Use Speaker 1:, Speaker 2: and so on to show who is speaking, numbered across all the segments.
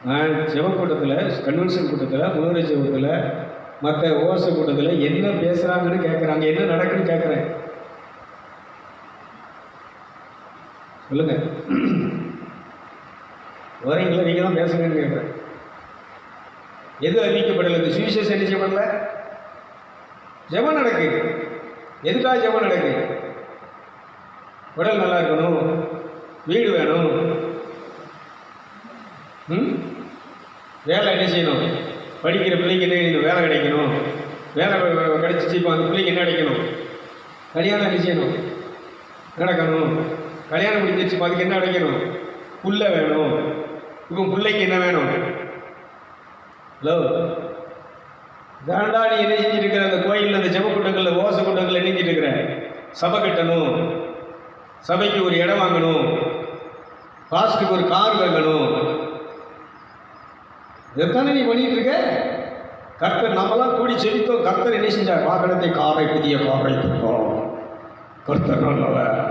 Speaker 1: நான் ஜெப கூட்டத்தில், கன்வென்ஷன் கூட்டத்தில், முழுவரை ஜெபத்தில், மற்ற ஓசை கூட்டத்தில் என்ன பேசுகிறாங்கன்னு கேட்குறாங்க, என்ன நடக்குன்னு கேட்குறேன். சொல்லுங்க, வரீங்களா? நீங்கள் தான் பேசுங்கன்னு கேட்குறேன். எது அறிவிக்கப்படலை? இந்த சுவிசேஷம் என்ன செய்யப்படல? ஜெபம் நடக்கு. எதுக்காக ஜெபம் நடக்கு? உடல் நல்லா இருக்கணும், வீடு வேணும், வேலை என்ன செய்யணும், படிக்கிற பிள்ளைக்கு என்ன வேலை கிடைக்கணும், வேலை கிடைச்சிச்சு, இப்போ அந்த பிள்ளைக்கு என்ன கிடைக்கணும், கல்யாணம் என்ன செய்யணும், நடக்கணும், கல்யாணம் முடிஞ்சிச்சு, அதுக்கு என்ன கிடைக்கணும், புள்ள வேணும். இப்போ பிள்ளைக்கு என்ன வேணும்? ஹலோ, தாண்டா நீ என்ன செஞ்சுட்டு அந்த கோயிலில், அந்த ஜெப கூட்டங்களில், ஓசை கூட்டங்களில் என்ன செஞ்சுட்டு இருக்கிற? சபை கட்டணும், சபைக்கு ஒரு இடம் வாங்கணும், பாஸ்டுக்கு ஒரு கார் வாங்கணும். இதைத்தானே நீ பண்ணிட்டு இருக்க. கர்த்தர் நம்மளாம் கூடி செவித்தோம். கர்த்தர் என்ன செஞ்சார்? வாகனத்தை, காரை, புதிய காரை கொடுத்தோம். கர்த்தர் நல்லவர்.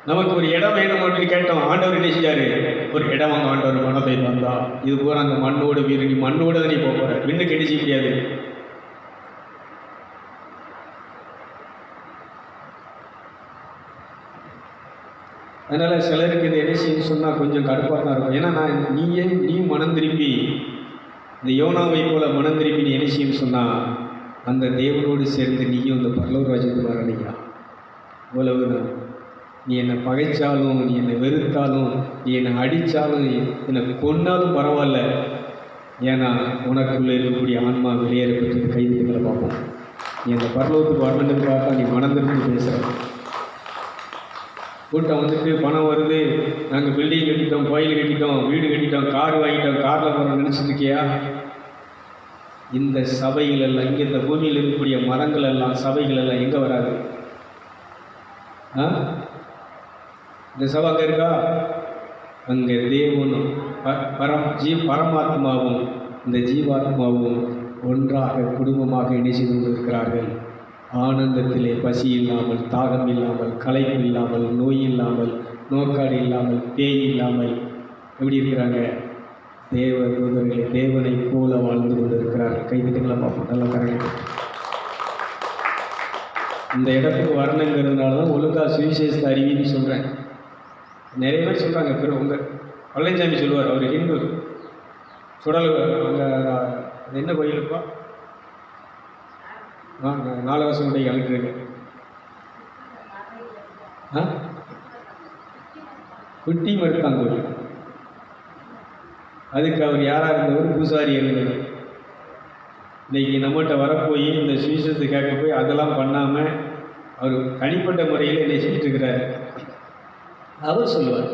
Speaker 1: நமக்கு ஒரு இடம் வேணும் அப்படின்னு கேட்டோம். ஆண்டவர் என்ன செஞ்சார்? ஒரு இடம் வாங்க ஆண்டவர் மனதை தந்தா. இது பூரா அந்த மண்ணோடு வீடு. நீ மண்ணோடு தான் நீ போகிற, விண்ணுக்கு என்ன செய்ய முடியாது. அதனால் சிலருக்கு இது என்ன செய்யணும்னு சொன்னால் கொஞ்சம் கடுப்பாக தான் இருக்கும். ஏன்னா நீ மனம் திரும்பி இந்த யோனாவை போல மனம் திரும்பி நீ என்ன செய்யணும்னு சொன்னால் அந்த தேவனோடு சேர்ந்து நீயும் இந்த பரலோக ராஜ்யத்துக்கு வரலையா? இவ்வளவுதான். நீ என்னை பகைச்சாலும், நீ என்னை வெறுத்தாலும், நீ என்னை அடித்தாலும், என்னை கொன்னாலும் பரவாயில்ல. ஏன்னா உனக்குள்ளே இருக்கக்கூடிய ஆன்மா வெளியேறப்பட்டு கைதுகளை பார்ப்போம். நீ அந்த பரலோகத்துக்கு வரணுங்கிறதுக்காக நீ மனம் திரும்பி பேசுகிற. கூட்டம் வந்துட்டு பணம் வருது, நாங்கள் பில்டிங் கட்டிட்டோம், கோயில் கட்டிட்டோம், வீடு கட்டிட்டோம், கார் வாங்கிட்டோம், காரில் போகிறோம் நினச்சிருக்கியா? இந்த சபைகள் எல்லாம், இங்கே இந்த பூமியில் இருக்கக்கூடிய மரங்கள் எல்லாம், சபைகள் எல்லாம் எங்கே வராது? இந்த சபை அங்கே இருக்கா? அங்கே தேவனும் பரமாத்மாவும் இந்த ஜீவாத்மாவும் ஒன்றாக குடும்பமாக இணைந்து கொண்டிருக்கிறார்கள். ஆனந்தத்திலே பசி இல்லாமல், தாகம் இல்லாமல், களைப்பு இல்லாமல், நோய் இல்லாமல், நோக்காடு இல்லாமல், பேய் இல்லாமல் எப்படி இருக்கிறாங்க? தேவ தூதர்களை தேவனை போல வாழ்ந்து கொண்டு இருக்கிறார்கள். கைதிட்டுங்களை பார்ப்போம். நல்லா கரெக்டாக இந்த இடத்துக்கு வரணுங்கிறதுனால தான் ஒழுங்கா சுவிசேஷத்தை அறிவின்னு சொல்கிறேன். நிறைய பேர் சொல்கிறாங்க. பிறகு உங்கள் பழனிசாமி சொல்லுவார், அவர் ஹிந்து. சுடல் அங்கே என்ன கோயிலுப்பா? 4 வருஷம் கூட அழுட்டுருக்கு. குட்டி மருத்தாங்கோயில். அதுக்கு அவர் யாராக இருந்தவர்? பூசாரி இருந்தவர். இன்றைக்கி நம்மகிட்ட வரப்போய் இந்த சுவிசேஷத்தை கேட்க போய் அதெல்லாம் பண்ணாமல் அவர் தனிப்பட்ட முறையில் என்ன செஞ்சுட்டு இருக்கிறார். அவர் சொல்லுவார்.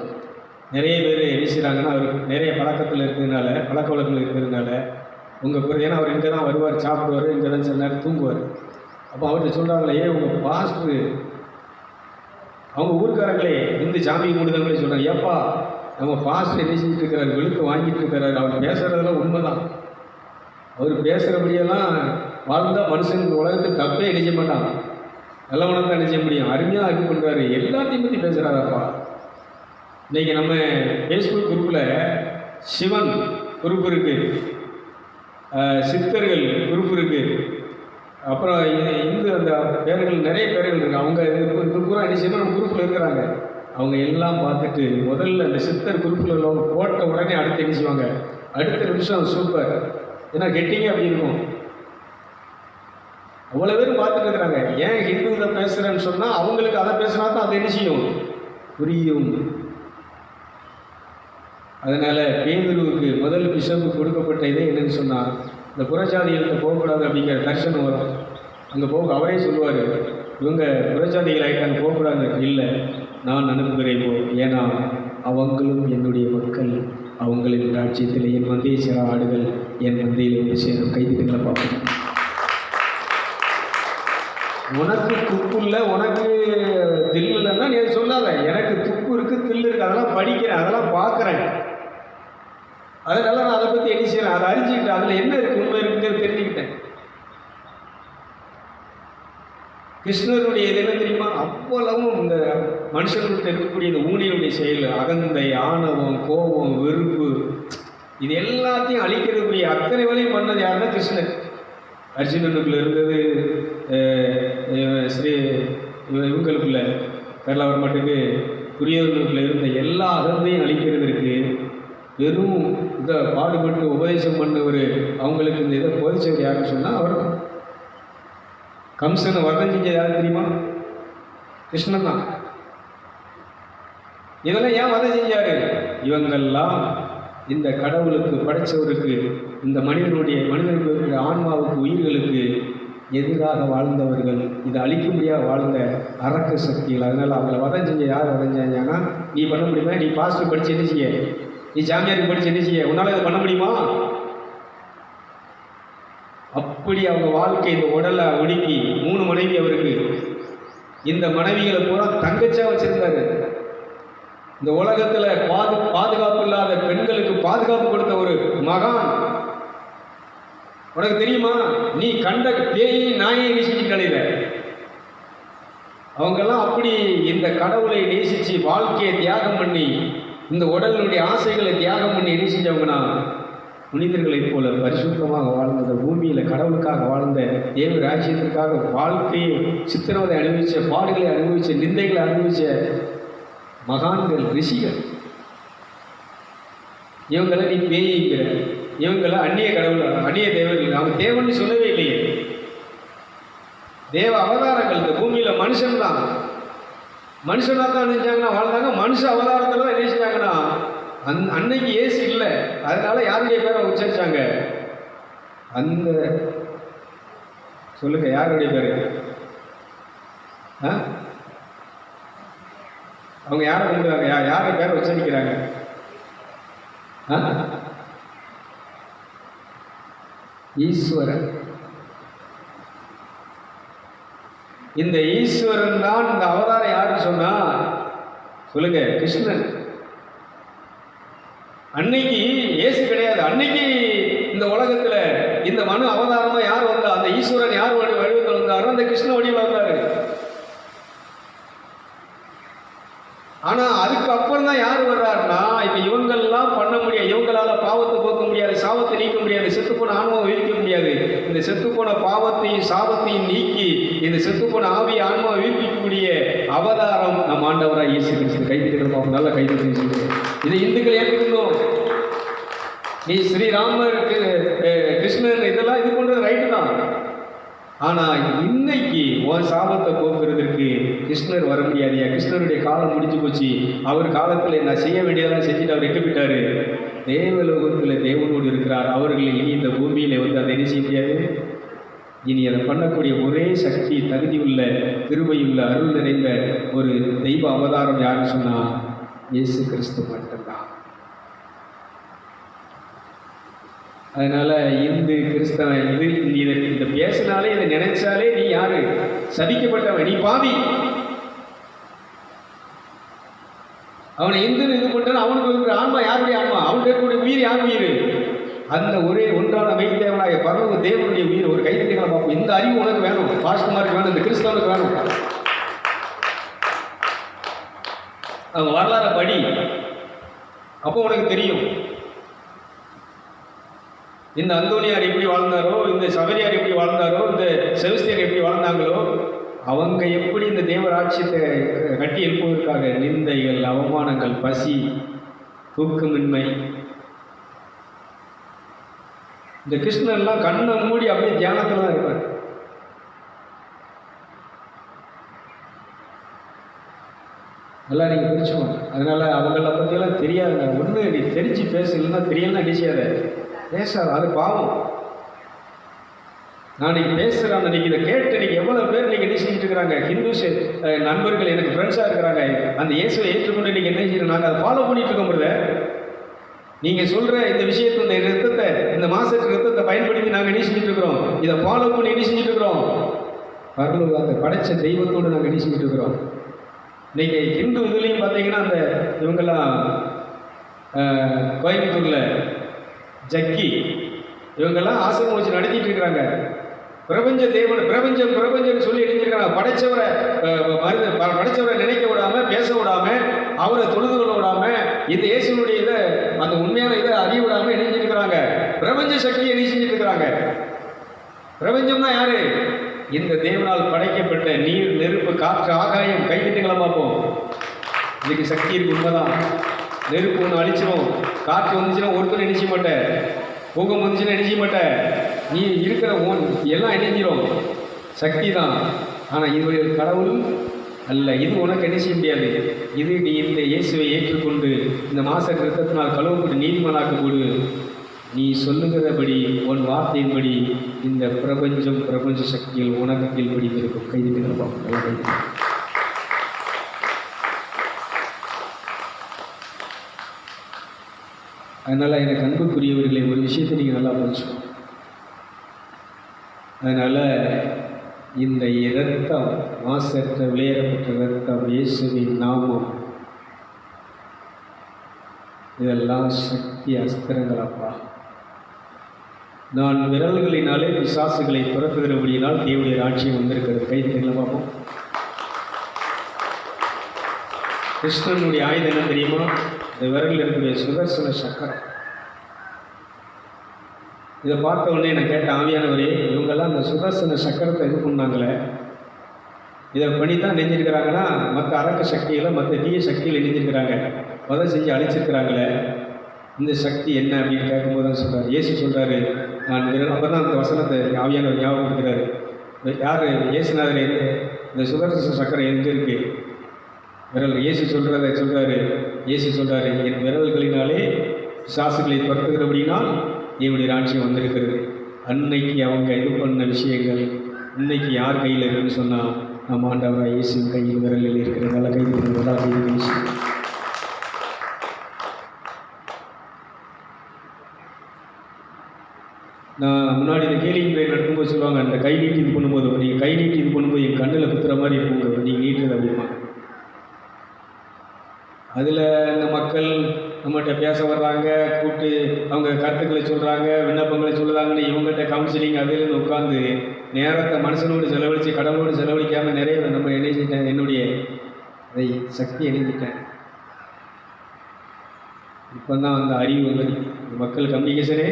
Speaker 1: நிறைய பேர் என்ன செய்கிறாங்கன்னா, அவர் நிறைய பழக்கத்தில் இருக்கிறதுனால, பழக்க வழக்கங்கள் இருக்கிறதுனால உங்கள் ஏன்னா அவர் இங்கே தான் வருவார், சாப்பிடுவார், இங்கே தான் சில நேரம் தூங்குவார். அப்போ அவர்கிட்ட சொல்கிறாங்களே, உங்கள் பாஸ்டரு அவங்க ஊருக்காரங்களே இந்த சாமி மூடுதவங்களே சொல்கிறாங்க, ஏப்பா நம்ம பாஸ்டர் என்ன செஞ்சுட்டு இருக்கிறார்? வெளுக்க வாங்கிட்டு இருக்கிறார். அவர் பேசுகிறதெல்லாம் உண்மை தான். அவர் பேசுகிறபடியெல்லாம் வாழ்ந்தால் மனுஷன் உலகத்துக்கு தப்பே என்ன செய்ய மாட்டான், நல்லவனை தான் என்ன செய்ய முடியும். அருமையாக இது பண்ணுறாரு, எல்லாத்தையும் பற்றி பேசுகிறாரப்பா. இன்றைக்கி நம்ம ஃபேஸ்புக் குரூப்பில் சிவன் குரூப் இருக்குது, சித்தர்கள் குரூப் இருக்குது, அப்புறம் இந்து அந்த பேர்கள், நிறைய பேர்கள் இருக்குது. அவங்க இது பூரா என்ன செய்யணும், நம்ம குரூப்பில் இருக்கிறாங்க. அவங்க எல்லாம் பார்த்துட்டு முதல்ல அந்த சித்தர் குரூப்பில் உள்ளவங்க போட்ட உடனே அடுத்து என்ன செய்வாங்க, அடுத்த நிமிஷம் சூப்பர், ஏன்னா கெட்டிங்க அப்படி இருக்கும். அவ்வளோ பேரும் பார்த்துட்டு இருக்கிறாங்க. ஏன் ஹிந்து இதை பேசுகிறேன்னு சொன்னால் அவங்களுக்கு அதை பேசுனா தான் அதை என்ன செய்யும், புரியும். அதனால் பேதுருவுக்கு முதல் பிஷப்பு கொடுக்கப்பட்ட இதே என்னன்னு சொன்னால், இந்த புறஜாதிகளுக்கு போகக்கூடாது அப்படிங்கிற தரிசனம் வரும். அங்கே போக அவரே சொல்லுவார், இவங்க புறஜாதிகள் ஆகிட்டாங்க, போகக்கூடாது. இல்லை, நான் அனுப்புகிறேன் போ, ஏன்னா அவங்களும் என்னுடைய மக்கள், அவங்களின் ராஜ்யத்தில் என் மந்தையை சேர ஆடுகள் என் மந்தையில் வந்து சேரும். கைதிகளை பார்க்கணும். உனக்கு துப்பு இல்லை, உனக்கு தில் இல்லைன்னா நீ அதை சொல்லாத. எனக்கு துப்பு இருக்குது, தில் இருக்குது, அதெல்லாம் படிக்கிறேன், அதெல்லாம் பார்க்குறேன். அதனால நான் அதை பற்றி என்ன செய்கிறேன், அதை அறிஞ்சிக்கிட்டேன், அதில் என்ன இருக்குது, உண்மை இருக்குங்கிறது தெரிஞ்சுக்கிட்டேன். கிருஷ்ணருடைய இது என்ன தெரியுமா, அவ்வளவும் இந்த மனுஷன்கிட்ட இருக்கக்கூடிய இந்த ஊழியருடைய செயல், அகந்தை, ஆணவம், கோபம், வெறுப்பு, இது எல்லாத்தையும் அழிக்கிறதுக்குரிய அத்தனை வேலையும் பண்ணது யாருன்னா கிருஷ்ணன். அர்ஜுனனுக்குள்ள இருந்தது, ஸ்ரீ இவங்களுக்குள்ள பேரலாவர் மட்டுக்கு துரியோதனுக்குள்ள இருந்த எல்லா அகந்தையும் அழிக்கிறதுக்கு வெறும் இதை பாடுபட்டு உபதேசம் பண்ணவர், அவங்களுக்கு இந்த இதை போதிச்சவர் யாருன்னு சொன்னால் அவர் தான். கம்சனை வர்ணம் செஞ்சது யாரு தெரியுமா? கிருஷ்ணன் தான். இதெல்லாம் ஏன் வதம் செஞ்சாரு? இவங்கெல்லாம் இந்த கடவுளுக்கு படைச்சவருக்கு, இந்த மனிதர்களுடைய ஆன்மாவுக்கு, உயிர்களுக்கு எதிராக வாழ்ந்தவர்கள், இதை அழிக்க முடியாத வாழ்ந்த அரக்க சக்திகள். அதனால் அவங்கள வதம் செஞ்ச யார் வதம் செஞ்சாங்கன்னா, நீ பண்ண முடியுமா? நீ பாஸ்டர் படித்து என்ன செய்ய, நீ ஜாமியாருக்கு படித்து என்ன செய்ய, உன்னால் இதை பண்ண முடியுமா? அப்படி அவங்க வாழ்க்கை இந்த உடலை ஒடுக்கி 3 மனைவி அவருக்கு. இந்த மனைவிகளை பூரா தங்கச்சா வச்சிருந்தாரு. இந்த உலகத்தில் பாதுகாப்பு இல்லாத பெண்களுக்கு பாதுகாப்பு கொடுத்த ஒரு மகான். உனக்கு தெரியுமா? நீ கண்ட பேயை நாயை நேசிச்சு கலையில. அவங்கெல்லாம் அப்படி இந்த கடவுளை நேசிச்சு வாழ்க்கையை தியாகம் பண்ணி, இந்த உடலினுடைய ஆசைகளை தியாகம் பண்ணி நேசிச்சவங்கன்னா புனிதர்களைப் போல பரிசுத்தமாக வாழ்ந்த, பூமியில் கடவுளுக்காக வாழ்ந்த, தேவ ராஜ்யத்திற்காக வாழ்க்கையை சித்திரவதை அனுபவித்த, பாடுகளை அனுபவித்த, நிந்தைகளை அனுபவித்த மகான்கள், ரிஷிகள். இவங்களை நீ பேய்கிற, இவங்களை அந்நிய கடவுள், அந்நிய தேவர்கள். அவங்க தேவன்னு சொல்லவே இல்லையே. தேவ அவதாரங்கள். இந்த பூமியில் மனுஷன்தான், மனுஷனாக தான் நினைச்சாங்கன்னா வாழ்ந்தாங்க. மனுஷ அவதாரத்தில் தான் நினைச்சாங்கன்னா அன்னைக்கு ஏசு இல்லை, அதனால யாருடைய பேரை உச்சரிச்சாங்க? அந்த சொல்லுங்க, யாருடைய பேரு? அவங்க யாரை கும்பிடுறாங்க? யாரை பேரை உச்சரிக்கிறாங்க? ஈஸ்வரன். இந்த ஈஸ்வரன் தான் இந்த அவதாரம். யாருன்னு சொன்னா சொல்லுங்க, கிருஷ்ணன். அன்னைக்கு இயேசு கிடையாது. அன்னைக்கு இந்த உலகத்துல இந்த மனு அவதாரமா யார் வந்தா? அந்த ஈஸ்வரன் யார் வடிவத்தில் வந்தாரோ அந்த கிருஷ்ண வடிவில் வந்தாரு. ஆனா அதுக்கப்புறம் தான் யார் வர்றாருன்னா, இப்ப இவங்கெல்லாம் பண்ண முடியாது, இவங்களால பாவத்தை போக்க முடியாது, சாபத்தை நீக்க முடியாது, செத்துப்போன ஆன்மாவை உயிர்க்க முடியாது. இந்த செத்துப்போன பாவத்தையும் சாபத்தையும் நீக்கி இந்த செத்துப்போன ஆவி ஆன்மாவை உயிர்ப்பிக்கக்கூடிய அவதாரம் நம் ஆண்டவராக இயேசு கிறிஸ்து. கைதிகள் நல்லா கைது. இதை இந்துக்கள் ஏற்றுக்கணும். நீ ஸ்ரீராமர், கிருஷ்ணன் இதெல்லாம் இது பண்றது ரைட்டு தான். ஆனா இன்னைக்கு உன் சாபத்தை போக்குறதுக்கு கிருஷ்ணர் வர முடியாதியா? கிருஷ்ணருடைய காலம் முடிஞ்சு போச்சு. அவர் காலத்தில் நான் செய்ய வேண்டியதெல்லாம் செஞ்சுட்டு அவர் எட்டு போயிட்டாரு. தேவலோகத்தில் தேவனோடு இருக்கிறார். அவர்களை இனி இந்த பூமியில வந்து அதை என்ன செய்ய முடியாது. இனி அதை பண்ணக்கூடிய ஒரே சக்தி, தகுதி உள்ள, கிருபையுள்ள, அருள் நிறைந்த ஒரு தெய்வ அவதாரம் யாருன்னு சொன்னா இயேசு கிறிஸ்து மட்டும்தான். அதனால இந்து கிறிஸ்தவன் இதை பேசினாலே, இதை நினைச்சாலே நீ யாரு? சபிக்கப்பட்டவன், நீ பாவி. அவனை இந்துன்னு இது பண்றான். அவனுக்கு இருக்கிற ஆன்மா யாருடைய ஆன்மா? அவனுக்கு இருக்கக்கூடிய உயிர் யார் உயிர்? அந்த ஒரே ஒன்றான மெய்தேவனாய பரலோக தேவனுடைய உயிர். ஒரு கைத்தட்டிகளை பார்ப்போம். இந்த அறிவு உனக்கு வேணும், பாஸ்குமாருக்கு வேணும், இந்த கிறிஸ்தவனுக்கு வேணும். அவங்க வரலாறு படி, அப்போ உனக்கு தெரியும் இந்த அந்தோனியார் எப்படி வாழ்ந்தாரோ, இந்த சபரியார் எப்படி வாழ்ந்தாரோ, இந்த செபஸ்தியார் எப்படி வாழ்ந்தாங்களோ, அவங்க எப்படி இந்த தேவராட்சியத்தை கட்டி எழுப்புவதற்காக நிந்தைகள், அவமானங்கள், பசி, தூக்கமின்மை. இந்த கிருஷ்ணன்லாம் கண்ணை மூடி அப்படியே தியானத்தில் தான் இருப்பார். எல்லாம் நீங்கள் பிரிச்சுக்கோங்க. அதனால அவங்கள பற்றியெல்லாம் தெரியாதுங்க. ஒன்று நீ தெரிஞ்சு பேசு, இல்லைன்னா தெரியலன்னா நிச்சயாத பேசாத, அது பாவம். நான் இன்னைக்கு பேசுகிறேன், அன்றைக்கி இதை கேட்டு இன்றைக்கி எவ்வளோ பேர் இன்றைக்கி என்ன செஞ்சுட்டு இருக்கிறாங்க? ஹிந்துஸ் நண்பர்கள் எனக்கு ஃப்ரெண்ட்ஸாக இருக்கிறாங்க. அந்த இயேசுவை ஏற்றுக்கொண்டு இன்றைக்கி என்ன செய்யணும்? நாங்கள் அதை ஃபாலோ பண்ணிட்டு இருக்கோம். பிரதர், நீங்கள் சொல்கிற இந்த விஷயத்தை, இந்த ரத்தத்தை, இந்த மாசத்து ரத்தத்தை பயன்படுத்தி நாங்கள் என்ன செஞ்சுட்டு இருக்கிறோம்? இதை ஃபாலோ பண்ணி என்ன செஞ்சுட்டு இருக்கிறோம்? பரலோக அந்த படைச்ச தெய்வத்தோடு நாங்கள் என்ன செஞ்சுட்டு இருக்கிறோம்? இன்றைக்கி ஹிந்து இதுலேயும் பார்த்தீங்கன்னா, அந்த இவங்கெல்லாம் கோயம்புத்தூரில் ஜக்கி இவங்கெல்லாம் ஆசிரமம் வச்சு நடத்திட்டு இருக்கிறாங்க. பிரபஞ்ச தேவன் பிரபஞ்சம் பிரபஞ்சம் சொல்லி எழுதியிருக்கிறாங்க. படைச்சவரை படைச்சவரை நினைக்க விடாம, பேச விடாம, அவரை தொழுது கொள்ள விடாம, இந்த இயேசுனுடைய இதை அந்த உண்மையான இதை அறிய விடாம இணைஞ்சிருக்கிறாங்க. பிரபஞ்ச சக்தியை என்ன செஞ்சுட்டு இருக்கிறாங்க? பிரபஞ்சம்னா யாரு? இந்த தேவனால் படைக்கப்பட்ட நீர், நெருப்பு, காற்று, ஆகாயம். கைகிட்டுங்களா பார்ப்போம். இதுக்கு சக்தி இருக்கு, உண்மைதான். நெருப்பு ஒன்று அழிச்சிடும், காற்று வந்துச்சுன்னா ஒருத்தர் நினைச்ச மாட்டேன், பூகம் வந்துச்சுன்னா நினைச்ச மாட்டேன், நீ இருக்கிற எல்லாம் இணைஞ்சிரும். சக்தி தான். ஆனால் இது கடவுள் அல்ல. இது உனக்கு என்ன செய்ய முடியாது. இது நீ இந்த இயேசுவை ஏற்றுக்கொண்டு இந்த மாச கிருத்தத்தினால் கழுவப்பட்டு நீதிமனாக்கப்படு. நீ சொல்லுகிறபடி உன் வார்த்தையின்படி இந்த பிரபஞ்ச சக்தியில் உனக்கு கீழ்படி இருக்கும். கைது. அதனால் எனக்கு அன்புக்குரியவர்களை ஒரு விஷயத்தை நீங்கள் நல்லா புரிஞ்சுக்கணும். அதனால் இந்த இரத்தம், மாசற்ற விளையாடப்பட்ட இரத்தம், இயேசுவின் நாமம், இதெல்லாம் சக்தி அஸ்திரங்கள் அப்பா. நான் விரல்களினாலே பிசாசுகளை துரத்துகிறபடியினால் தேவனுடைய ராட்சியம் வந்திருக்கிறது. கைது பார்ப்போம். கிருஷ்ணனுடைய ஆயுதம் என்ன தெரியுமா? இந்த விரலில் இருக்கக்கூடிய சுதர்சன சக்கரம். இதை பார்த்த உடனே நான் கேட்ட ஆவியானவரே, இவங்கெல்லாம் இந்த சுதர்சன சக்கரத்தை இது பண்ணாங்களே, இதை பண்ணி தான் நெஞ்சிருக்கிறாங்கன்னா மற்ற அரக்க சக்திகளை, மற்ற தீய சக்திகளை நெஞ்சிருக்கிறாங்க, வதை செஞ்சு அழிச்சிருக்கிறாங்களே, இந்த சக்தி என்ன அப்படின்னு கேட்கும்போது தான் சொல்கிறார். இயேசு சொல்கிறாரு, நான் விரல். அப்போ தான் அந்த வசனத்தை ஆவியானவர் ஞாபகப்படுத்துகிறாரு. யார்? இயேசுநாதர். இந்த சுதர்சன சக்கரம் எங்கே இருக்கு? விரல். இயேசு சொல்கிறாரு. இயேசு சொல்கிறாரு, என் விரல்களினாலே சாசுகளை துரத்துகிறபடினால் தேவனுடைய ராட்சியம் வந்திருக்கிறது. அன்னைக்கு அவங்க இது பண்ண விஷயங்கள் இன்னைக்கு யார் கையில் இருக்குன்னு சொன்னால் நம்ம ஆண்டவராக இயேசுவின் கையில் விரலில் இருக்கிறது. நல்ல கைது. நான் முன்னாடி இந்த கேலிங் ட்ரெயின் நடக்கும்போது சொல்லுவாங்க, அந்த கை நீட்டி இது பண்ணும்போது, நீங்கள் கை நீட்டி இது பண்ணும்போது என் கண்ணில் குத்துற மாதிரி இருக்குங்க நீங்கள் நீட்டுறது அப்படிமா. அதில் இந்த மக்கள் நம்மகிட்ட பேச வர்றாங்க, கூப்பிட்டு அவங்க கருத்துக்களை சொல்கிறாங்க, விண்ணப்பங்களை சொல்லுறாங்கன்னு இவங்ககிட்ட கவுன்சிலிங் அதில் உட்காந்து நேரத்தை மனுஷனோடு செலவழித்து கடவுளோடு செலவழிக்காமல் நிறைய நம்ம இணைஞ்சிட்டேன். என்னுடைய அதை சக்தி இணைஞ்சிட்டேன். இப்போ தான் அந்த அறிவு வந்து மக்கள் கம்யூனிகேஷனே,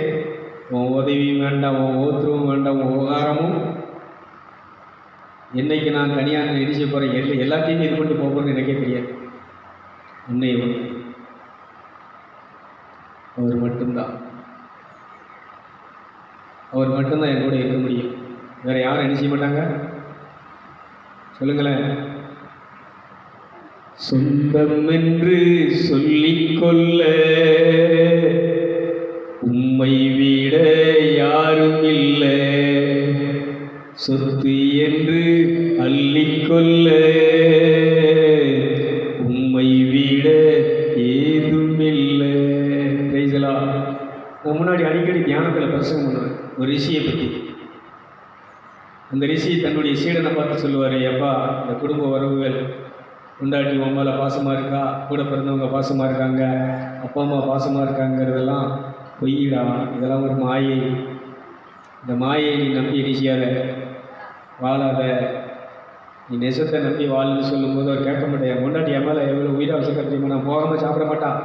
Speaker 1: உன் உதவியும் வேண்டாம், உன் ஓத்துருவும் வேண்டாம், உன் உபகாரமும். என்னைக்கு நான் தனியாக இடிச்சு போகிறேன், எல்லாத்தையுமே இது பண்ணிட்டு போகிறேன்னு எனக்கே தெரியாது. உன்னை ஒன்று அவர் மட்டும்தான் என் கூட இருக்க முடியும். வேறு யாரும் என்ன செய்ய மாட்டாங்க? சொல்லுங்களேன். சொந்தம் என்று சொல்லிக்கொள்ள உம்மை விட யாரும் இல்லை, சொத்து என்று அள்ளிக்கொள்ள உம்மை விட ஏதும் இல்லை. பிரைஸ்லா. நான் முன்னாடி அடிக்கடி தியானத்தில் பிரசங்கம் பண்ணுவேன் ஒரு ரிஷியை பற்றி. அந்த ரிஷி தன்னுடைய சீடனை பார்த்து சொல்லுவார், எப்பா இந்த குடும்ப உறவுகள், கொண்டாட்டி உன் மேலே பாசமாக இருக்கா, கூட பிறந்தவங்க பாசமாக இருக்காங்க, அப்பா அம்மா பாசமாக இருக்காங்கிறதெல்லாம் பொய்யிடா, இதெல்லாம் ஒரு மாயை. இந்த மாயை நீ நம்பி நிச்சயாத, வாழாத, நீ நெசத்தை நம்பி வாழ்ன்னு சொல்லும்போது அவர் கேட்க மாட்டேன். என் கொண்டாட்டி என் மேலே எவ்வளோ உயிரை வச்சுக்க தெரியுமா? நான் போகாமல் சாப்பிட மாட்டான்.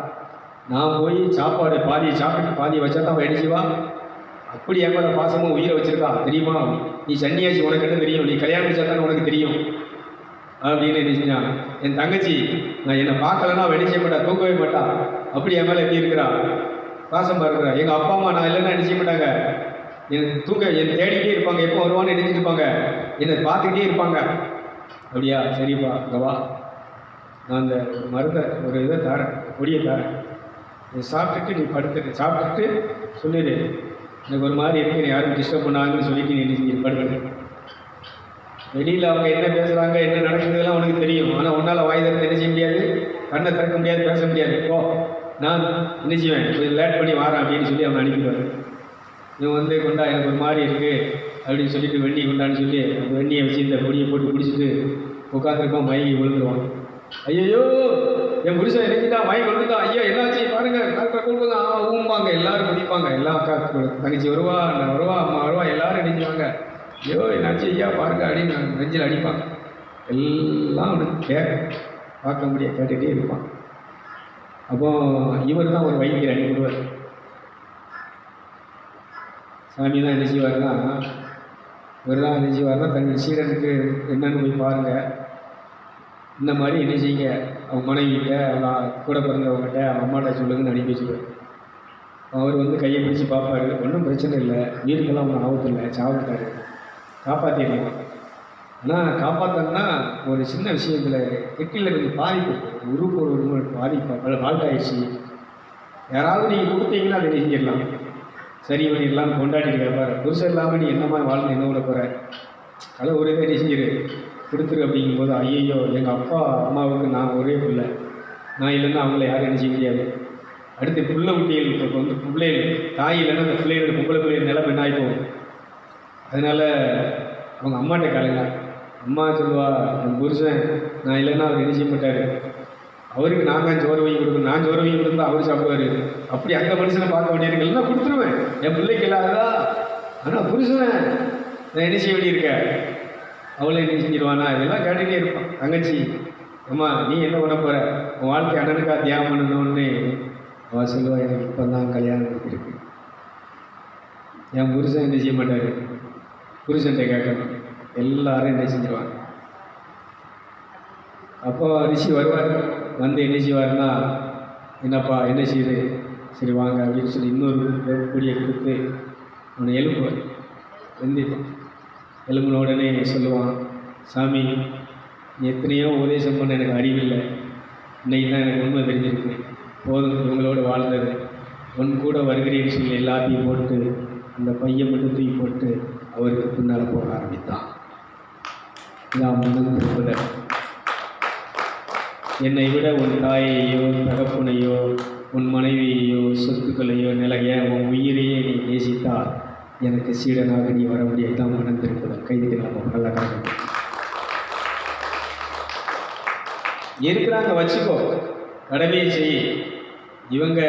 Speaker 1: நான் போய் சாப்பாடு பாதியை சாப்பிட்டு பாதியை வச்சா தான் அவன் அடிச்சுவா. அப்படி என் மேலே பாசமாக உயிரை வச்சுருக்கா தெரியுமா? நீ சன்னியாசி, உனக்கு என்ன தெரியும்? நீ கல்யாணம் வச்சா தானே உனக்கு தெரியும் அப்படின்னு நினைச்சான். என் தங்கச்சி நான் என்னை பார்க்கலன்னா அவள் செய்ய மாட்டா, தூக்கவே மாட்டா. அப்படி என் மேலே எப்படி இருக்கிறா, பாசம் பார்க்குறா. எங்கள் அப்பா அம்மா நான் இல்லைன்னா நினைச்ச மாட்டாங்க, என் தேடிக்கிட்டே இருப்பாங்க, எப்போ வருவான்னு நினைச்சிட்டு இருப்பாங்க, என்னை பார்த்துக்கிட்டே இருப்பாங்க. அப்படியா, சரிப்பா, இங்கே வா, நான் அந்த மருந்தை ஒரு இதை தரேன், கொடியை தரேன், நீ சாப்பிட்டுட்டு நீ படுத்துட்டு சாப்பிட்டுட்டு சொல்லிடு, எனக்கு ஒரு மாதிரி இருக்கு, நீ யாரும் டிஸ்டர்ப் பண்ணாங்கன்னு சொல்லிட்டு நீ படுத்துட்டு. வெளியில் அவங்க என்ன பேசுகிறாங்க, என்ன நடக்குதுலாம் உனக்கு தெரியும். ஆனால் உன்னால் வாய் திறந்து என்ன செய்ய முடியாது, கண்ணை திறக்க முடியாது, பேச முடியாது. ஓ நான் என்ன செய்வேன், கொஞ்சம் லேட் பண்ணி வாரேன் அப்படின்னு சொல்லி அவனை அனுப்பிடுவார். இவன் வந்து கொண்டா எனக்கு ஒரு மாதிரி இருக்குது அப்படின்னு சொல்லிட்டு வெண்ணி கொண்டான்னு சொல்லி அந்த வெண்ணியை வச்சு இந்த பொடியை போட்டு குடிச்சிட்டு உட்காந்துருப்பான், மயங்கி விழுந்துருவான். ஐயோ என் புருஷன் நினைக்கிட்டான், மயங்கி விழுந்துட்டான், ஐயோ என்னாச்சு பாருங்கள், டாக்டர் கொடுப்பாங்க, ஊம்பாங்க, எல்லோரும் குடிப்பாங்க, எல்லா அக்கா தங்கச்சி வருவா, அண்ணன் வருவா, அம்மா வருவா, எல்லோரும் நினைச்சுவாங்க. ஐயோ என்னாச்சு ஐயா பாருங்க அப்படின்னு நெஞ்சில் அடிப்பாங்க. எல்லாம் அவனுக்கு பார்க்க முடியாது, கேட்டுகிட்டே இருப்பான். அப்போ இவர் தான் ஒரு வைத்தியர் அனுப்பிடுவார். சாமி தான் என்ன செய்வார்னா, இவர் தான் என்ன செய்வார்னா தன் சீடனுக்கு என்னன்னு போய் பாருங்கள், இந்த மாதிரி என்ன செய்யுங்க, அவங்க மனைவிகிட்ட, அவங்க கூட பிறந்தவங்ககிட்ட, அவங்க அம்மாட்ட சொல்லுங்கன்னு அனுப்பி வச்சுருவார். அவர் வந்து கையை பிடிச்சி பார்ப்பாரு, ஒன்றும் பிரச்சனை இல்லை, வீட்டுக்கெல்லாம் ஒன்றும் ஆபத்து இல்லை, சாப்பிட்டாரு, காப்பாற்றிடலாம். ஆனால் காப்பாற்றணும்னா ஒரு சின்ன விஷயத்தில் கிட்னியில் கொஞ்சம் பாதிப்பு, உறுப்பு ஒரு பாதிப்பு ஃபால்ட் ஆகிடுச்சு, யாராவது நீங்கள் கொடுத்தீங்கன்னா அதை செஞ்சிடலாம், சரி பண்ணிடலாம். கொண்டாடிட்டு கேட்பார், புதுசாக இல்லாமல் நீ என்னம்மா வாழ்ந்து என்ன விட போகிற, அதை ஒரு இதை செஞ்சிரு கொடுத்துரு அப்படிங்கும்போது, ஐயோ எங்கள் அப்பா அம்மாவுக்கு நான் ஒரே பிள்ளை, நான் இல்லைன்னா அவங்கள யாரும் என்ன செய்ய முடியாது. அடுத்து பிள்ளை குட்டிகளுக்கு வந்து பிள்ளைகள் தாய் இல்லைன்னா அந்த பிள்ளைகளோட பொம்பளை பிள்ளைகள் நிலைமை என்ன ஆகி போகும். அதனால் அவங்க அம்மாட்ட காலைங்க, அம்மா சொல்லுவா, என் புருஷன் நான் இல்லைன்னா அவர் என்ன செய்ய மாட்டார், அவருக்கு நான் தான் சோறு வாங்கி கொடுக்கணும், நான் சோறு வாங்கி கொடுத்தா அவர் சாப்பிடுவார். அப்படி அந்த மனுஷனை பார்க்க வேண்டியிருக்கேன், இல்லைன்னா கொடுத்துருவேன், என் பிள்ளைக்கு இல்லாததா. ஆனால் புருஷனை நான் என்ன செய்ய வேண்டியிருக்கேன், அவளை என்ன செஞ்சிருவானா, இதெல்லாம் கேட்டுகிட்டே இருப்பான். தங்கச்சி, அம்மா நீ என்ன பண்ண போகிற, உன் வாழ்க்கை அண்ணனுக்கா தியாகம் பண்ணணும்னு அவள் சொல்லுவா, எனக்கு இப்போ தான் கல்யாணம் இருக்கு. என் புருஷன் என்ன செய்ய மாட்டார், புருஷன்கிட்ட கேட்கணும், எல்லாரும் என்ன செஞ்சிருவாங்க. அப்போ ரிஷி வருவார், வந்து என்ன செய்வார்னா, என்னப்பா என்ன செய்யுது, சரி வாங்க அப்படின்னு சொல்லி இன்னொரு பொடியை கொடுத்து அவனை எழுப்புவார். எந்திப்பான். எழுப்பின உடனே சொல்லுவான், சாமி எத்தனையோ உபதேசம் பண்ண எனக்கு அறிவில்லை, இன்றைக்கி தான் எனக்கு உண்மை தெரிஞ்சிருக்கு, போதும் இவங்களோட வாழ்ந்தது, உன் கூட வருகிறேன்னு சொல்லி எல்லாத்தையும் போட்டு அந்த பையன் மட்டும் தூக்கி போட்டு அவருக்கு பின்னால் போக ஆரம்பித்தான். நான் முன்னும் திருப்பத, என்னை விட உன் தாயையோ தகப்பனையோ உன் மனைவியையோ சொத்துக்களையோ நிலைய உன் உயிரையே நீ நேசித்தால் எனக்கு சீடனாக நீ வர முடியாது. தான் மனம் திருப்பதல். கைதுக்கு நம்ம நல்லா காரணம் இருக்கிறாங்க, வச்சுக்கோ, கடமையை செய். இவங்க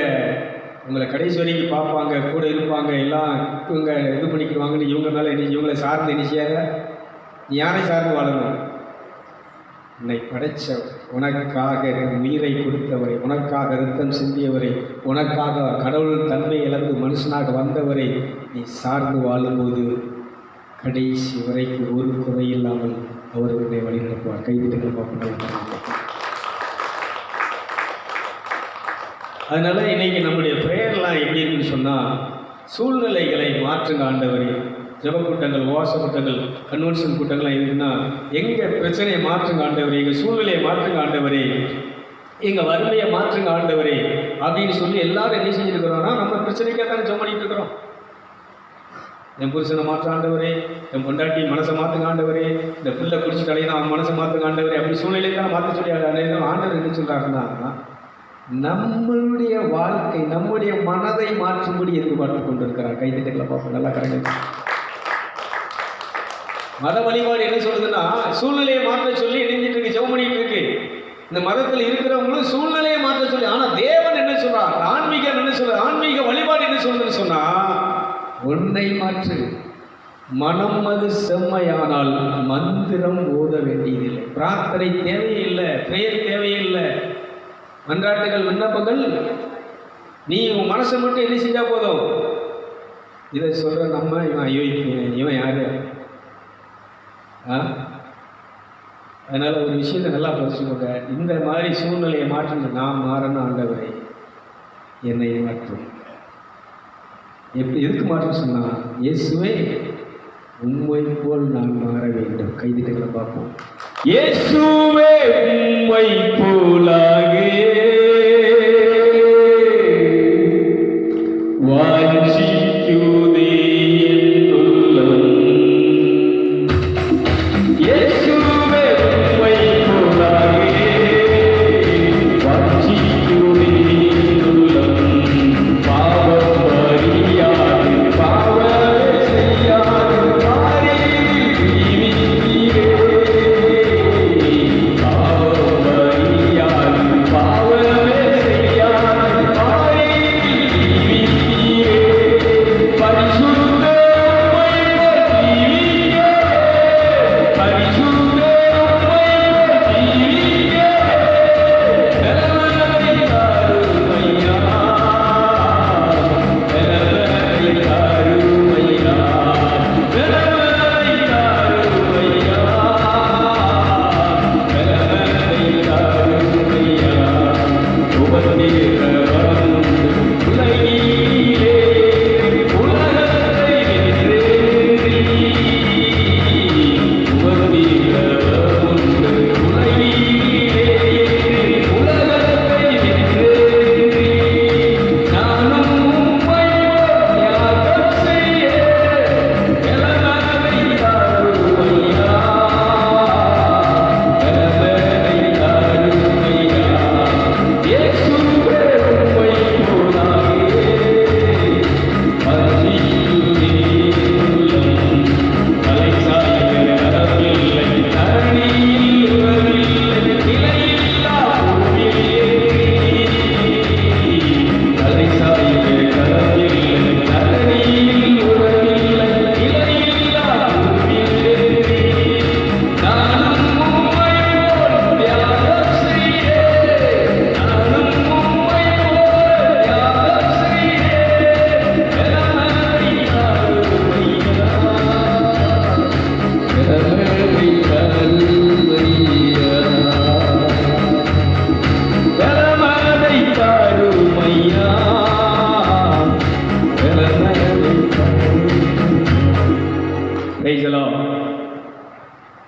Speaker 1: உங்களை கடைசி வரைக்கும் பார்ப்பாங்க, கூட இருப்பாங்க, எல்லாம் இவங்க இது பண்ணிக்குவாங்கன்னு இவங்க மேலே இவங்களை சார்ந்து இனிச்சியாத நீ யாரை சார்ந்து வாழணும், உன்னை படைச்ச உனக்காக உயிரை கொடுத்தவரை, உனக்காக ரத்தம் சிந்தியவரை, உனக்காக கடவுள் தன்மை இழந்து மனுஷனாக வந்தவரை நீ சார்ந்து வாழும்போது கடைசி வரைக்கும் ஒரு குறையில்லாமல் அவர் உன்னை வழிநடத்துவார். கைதிட்டு பார்க்கணும். அதனால் இன்றைக்கி நம்முடைய ப்ரேயர்லாம் எப்படி இருக்குன்னு சொன்னால், சூழ்நிலைகளை மாற்றுங்க ஆண்டவரே. ஜப கூட்டங்கள், உபவாச கூட்டங்கள், கன்வென்ஷன் கூட்டங்கள்லாம் இருக்குன்னா, எங்கள் பிரச்சனையை மாற்றுங்க ஆண்டவரே, எங்கள் சூழ்நிலையை மாற்றுங்க ஆண்டவரே, எங்கள் வறுமையை மாற்றுங்க ஆண்டவரே அப்படின்னு சொல்லி எல்லாரும் என்ன செஞ்சுருக்கிறோன்னா, நம்ம பிரச்சனைக்காக தானே ஜெபம் பண்ணிட்டு இருக்கிறோம். என் புருஷனை மாற்ற ஆண்டவரே, என் பொண்டாட்டி மனசை மாற்றுங்க ஆண்டவரே, இந்த பிள்ளை குடிச்சிட்டு அலையினா அவன் மனசை மாற்றுங்க ஆண்டவரே, அப்படி சூழ்நிலையை தான் மாற்ற சொல்லி ஆண்டவர் என்ன சொல்கிறாருன்னா, நம்மளுடைய வாழ்க்கை, நம்முடைய மனதை மாற்றும்படி எதிர்பார்த்து கொண்டிருக்கிறார். கைதிட்டங்களை பார்ப்போம், நல்லா கரெக்டாக. மத வழிபாடு என்ன சொல்லுதுன்னா, சூழ்நிலையை மாற்ற சொல்லி இணைஞ்சிட்டு இருக்கு, ஜெபம் பண்ணிட்டு இருக்கு. இந்த மதத்தில் இருக்கிறவங்களும் சூழ்நிலையை மாற்ற சொல்லி, ஆனால் தேவன் என்ன சொல்றார், ஆன்மீகம் என்ன சொல்ற, ஆன்மீக வழிபாடு என்ன சொல்லுதுன்னு சொன்னா, உன்னை மாற்று. மனம் அது செம்மையானால் மந்திரம் ஓத வேண்டியதில்லை, பிரார்த்தனை தேவையில்லை, பிரேயர் தேவையில்லை, மன்றாட்டுகள், விண்ணப்பங்கள், நீ உன் மனசை மட்டும் என்ன செஞ்சால் போதும். இதை சொல்கிற நம்ம இவன் ஐயோ இவன் யாரு? அதனால் ஒரு விஷயத்தை நல்லா படிச்சுக்கோங்க. இந்த மாதிரி சூழ்நிலையை மாற்ற நான் மாறணும் ஆண்டவரை, என்னை மாற்றும். எப்படி எதுக்கு மாற்றம் சொன்னால், இயேசுவே உம்மை போல் நான் மாற வேண்டும். கைதிட்டங்களை பார்ப்போம். இயேசுவே உம்மை போலாக வாஞ்சிக்குதே என் உள்ளம். இயேசுவே உம்மை போலாக வாஞ்சிக்குதே என் உள்ளம். பாவம் அறியாது, பாவமே செய்யாது, பாவம் அறியாது, பாவம்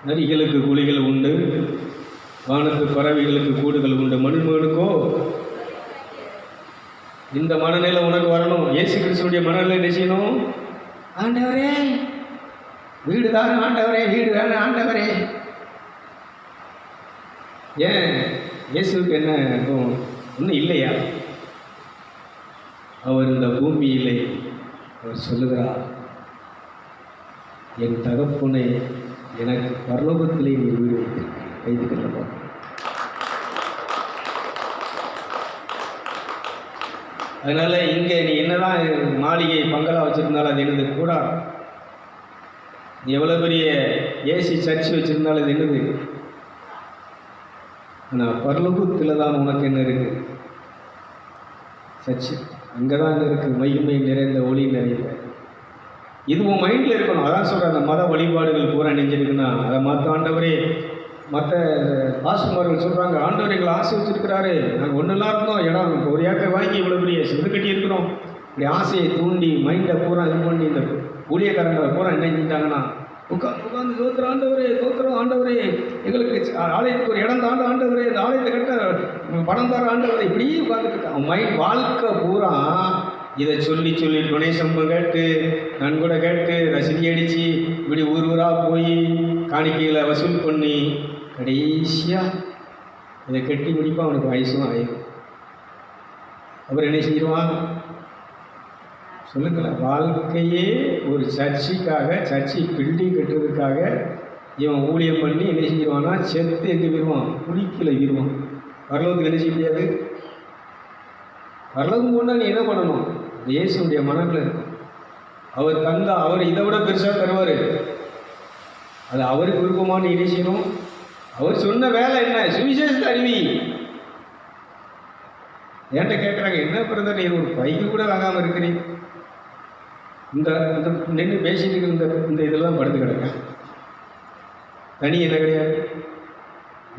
Speaker 1: நரிகளுக்கு குழிகள் உண்டு, வானத்து பறவைகளுக்கு கூடுகள் உண்டு, மனுமகனுக்கோ இந்த மனநிலை உனக்கு வரணும். இயேசு கிறிஸ்துடைய மனநிலை என்ன செய்யணும்? ஆண்டவரே வீடு தான், ஆண்டவரே வீடு வேணும், ஆண்டவரே. ஏன் இயேசுக்கு என்ன ஒன்றும் இல்லையா? அவர் இந்த பூமியிலே அவர் சொல்லுகிறார், என் தகப்பனை எனக்கு பரலோகத்திலே நீர் வீடு வைத்து கொள்ளப்போம். அதனால் இங்கே நீ என்னதான் மாளிகை பங்களா வச்சுருந்தாலும் அது என்னது கூடாது. நீ எவ்வளோ பெரிய ஏசி சர்ச் வச்சுருந்தாலும் அது என்னது? ஆனால் பரலோகத்தில் தான் உனக்கு என்ன இருக்குது? சர்ச்சு அங்கே தான் இருக்குது, மகிமை நிறைந்த ஒளி நிறைந்த. இது உன் மைண்டில் இருக்கணும். அதான் சொல்கிறேன், அந்த மத வழிபாடுகள் பூரா நெஞ்சிருக்குன்னா அதை மற்ற ஆண்டவரே மற்ற பாஸ்டர்மார்கள் சொல்கிறாங்க, ஆண்டவர் எங்களை ஆசை வச்சுருக்கிறாரு, நாங்கள் ஒன்றுலாம் இருந்தோம், இடம் ஒரு ஏக்கர் வாங்கி இவ்வளோ பெரிய சிந்து கட்டி இருக்கிறோம். இப்படி ஆசையை தூண்டி மைண்டை பூரா இது பண்ணி இந்த ஊழியக்காரங்களை பூரா என்ன செஞ்சிட்டாங்கன்னா, உட்காந்து தோத்துற ஆண்டவரே, தோத்துறோம் ஆண்டவரே, எங்களுக்கு ஆலயத்துக்கு ஒரு இடம் தாண்ட ஆண்டவரே, இந்த ஆலயத்தை கட்ட பணம் தர ஆண்டவரே, இப்படியே உட்காந்துட்டு இருக்கான். மைண்ட் வாழ்க்கை பூரா இதை சொல்லி சொல்லி துணை சம்பம் கேட்டு நன்கொடை கேட்டு ரசீதி அடித்து இப்படி ஊர் ஊராக போய் காணிக்கைகளை வசூல் பண்ணி கடைசியாக இதை கட்டி முடிப்பா அவனுக்கு வயசும் ஆயிடும். அப்புறம் என்ன செஞ்சிருவான் சொல்லுங்களேன்? வாழ்க்கையே ஒரு சர்ச்சுக்காக, சர்ச்சை பில்டிங் கட்டுறதுக்காக இவன் ஊழியம் பண்ணி என்ன செஞ்சிருவான்னா செத்து எங்கே போயிடுவான்? குடிக்கல விடுவான். பரலோகத்துக்கு என்ன செய்ய முடியாது? பரலோகம் கொண்டா நீ என்ன பண்ணணும்? இயேசுடைய மனதில் இருக்கும். அவர் தந்தா அவர் இதை விட பெருசாக தருவார். அது அவருக்கு விருப்பமான என்ன செய்யணும்? அவர் சொன்ன வேலை என்ன? சுவிசேஷத்தை அறிவி. என்கிட்ட கேட்குறாங்க, என்ன பிரதர் நீ ஒரு பைக்கு கூட வாங்காமல் இருக்கிறீங்க, இந்த நின்று பேசிட்டு இந்த இதெல்லாம் படுத்து கிடக்க தனி என்ன கிடையாது.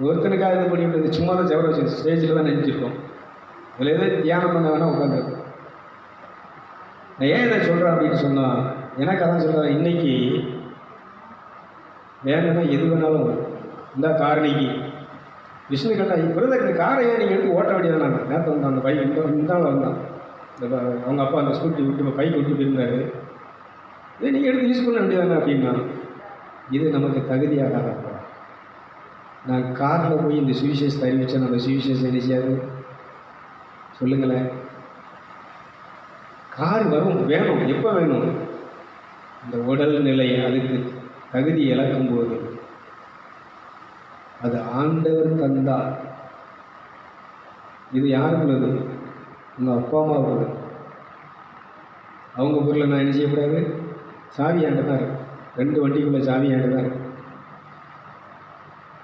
Speaker 1: ஒருத்தனுக்காக இது பண்ணிவிட்டு சும்மா தான் செவர வச்சு ஸ்டேஜில் தான் நினைச்சிருக்கோம். இதில் எதாவது தியானம் பண்ண வேணால் உட்காந்துருக்கோம். நான் ஏன் இதை சொல்கிறேன் அப்படின்னு சொன்னால், எனக்கு அதான் சொல்கிறேன், இன்றைக்கி வேணும்னா எது வேணாலும் வரும். இந்த காரணிக்கு விஷ்ணு கேட்டால் இப்போ இந்த காரை ஏன் நீங்கள் எடுத்து ஓட்ட வேண்டியதான். நான் நேற்று வந்தான் அந்த பைக் இந்த வந்தான், இந்த அவங்க அப்பா அந்த ஸ்கூட்டி விட்டு பைக் விட்டு போயிருந்தார், இதை நீங்கள் எடுத்து யூஸ் பண்ண வேண்டியதானே அப்படின்னா, இது நமக்கு தகுதியாகாதப்பா. நான் காரில் போய் இந்த சுவிசேஷத்தை அறிவித்தேன், அந்த சுவிசேஷம் என்ன செய்யாது சொல்லுங்களேன்? கார் வரும், வேணும், எப்போ வேணும்? இந்த உடல் நிலை அதுக்கு தகுதி இழக்கும் போது அது ஆண்டவர் தந்தார். இது யாருக்குள்ளது? உங்கள் அப்பா அம்மாவுக்குள்ளது. அவங்க பொருளை நான் என்ன செய்யக்கூடாது? சாவி ஆண்டு தான் இருக்கு. 2 வண்டிக்குள்ளே சாவி ஆண்டு தான் இருக்கு.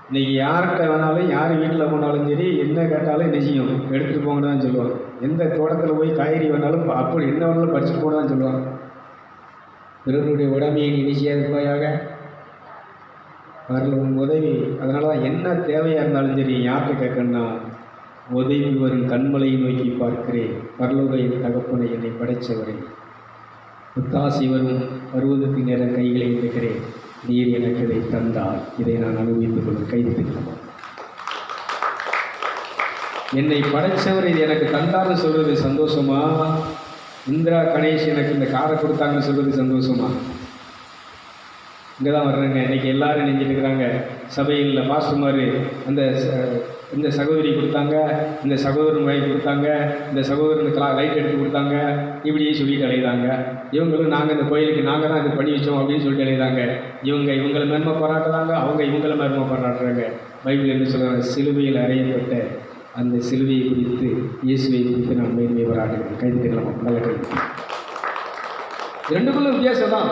Speaker 1: இன்றைக்கி யார்கிட்ட வேணாலும், யார் வீட்டில் போனாலும் சரி, என்ன கேட்டாலும் என்ன செய்யும்? எடுத்துகிட்டு போங்கன்னு தான் சொல்லுவாங்க. எந்த தோட்டத்தில் போய் காய்கறி வேணாலும் அப்படி என்ன வேணாலும் பறிச்சுட்டு போன தான் சொல்லுவாங்க. பிறருடைய உடமையை நீ நிச்சயமாக வரல உன் உதவி. அதனால தான் என்ன தேவையாக இருந்தாலும் சரி யார்கிட்ட கேட்கணும்னா, உதவி வரும் கண்மலையை நோக்கி பார்க்கிறேன், பரலோக என் தகப்பனை என்னை படைத்தவரை, முத்தாசி வரும் பருவதற்கு நேர கைகளை இருக்கிறேன், நீர் எனக்கு இதை தந்தால் இதை நான் அனுபவித்துக் கொண்டு கைதிக்கலாம். என்னை படைத்தவர் இது எனக்கு தந்தார்னு சொல்கிறது சந்தோஷமா? இந்திரா கணேஷ் எனக்கு இந்த காரை கொடுத்தாங்கன்னு சொல்கிறது சந்தோஷமா? இங்கே தான் வர்றாங்க. இன்றைக்கி எல்லோரும் நெஞ்சிருக்கிறாங்க. சபையில் பாஸ்டர்மார் இந்த சகோதரி கொடுத்தாங்க, இந்த சகோதரன் வாங்கி கொடுத்தாங்க, இந்த சகோதரனுக்கு லைட் எடுத்து கொடுத்தாங்க, இப்படியே சொல்லிட்டு அலையுதாங்க. இவங்களும் நாங்கள் இந்த கோயிலுக்கு நாங்கள் தான் இது பண்ணி வச்சோம் அப்படின்னு சொல்லிட்டு அலையுதாங்க. இவங்களை மேன்மை பாராட்டுறாங்க, அவங்க இவங்களை மேன்மை பாராட்டுறாங்க. பைபிள் என்ன சொல்கிறாங்க? சிலுவையில் அறையப்பட்ட அந்த சிலுவையை குறித்து, இயேசுவை குறித்து நான் மேன்மையை பாராட்டுகிறேன். கைதுக்கலாம், நல்ல கைது. 2க்குள்ள வித்தியாசம் தான்.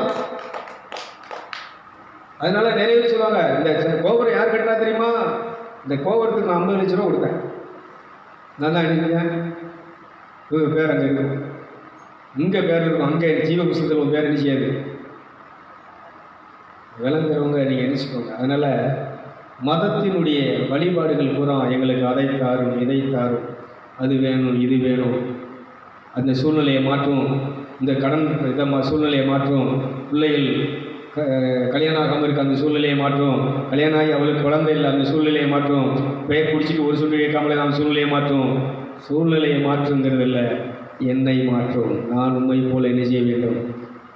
Speaker 1: அதனால நிறைய பேர் சொல்லுவாங்க, இந்த கோபுரம் யார் கட்டினா தெரியுமா? இந்த கோபுரத்துக்கு நான் 50 லட்ச ரூபா கொடுத்தேன். நான் தான் எழுதிக்கிறேன். பேர் அங்கே இருக்கும், இங்கே பேர் இருக்கும், அங்கே ஜீவ புஸ்தகத்தில் ஒரு பேர் என்ன செய்யாது. விளங்குறவங்க நீங்கள் நினச்சிக்கோங்க. அதனால் மதத்தினுடைய வழிபாடுகள் பூரா எங்களுக்கு அதை தாரும், இதை தாரும், அது வேணும், இது வேணும், அந்த சூழ்நிலையை மாற்றும், இந்த கடன் இதை சூழ்நிலையை மாற்றும், பிள்ளைகள் கல்யாணம் ஆகாமல் இருக்க அந்த சூழ்நிலையை மாற்றும். கல்யாணம் ஆகி அவளுக்கு குழந்தை இல்லை அந்த சூழ்நிலையை மாற்றும். பெயர் குடிச்சிட்டு ஒரு சொல்லி கேட்காமலே நான் சூழ்நிலையை மாற்றும். சூழ்நிலையை மாற்றுங்கிறது இல்லை, என்னை மாற்றும். நான் உம்மை போல என்ன செய்ய வேண்டும்?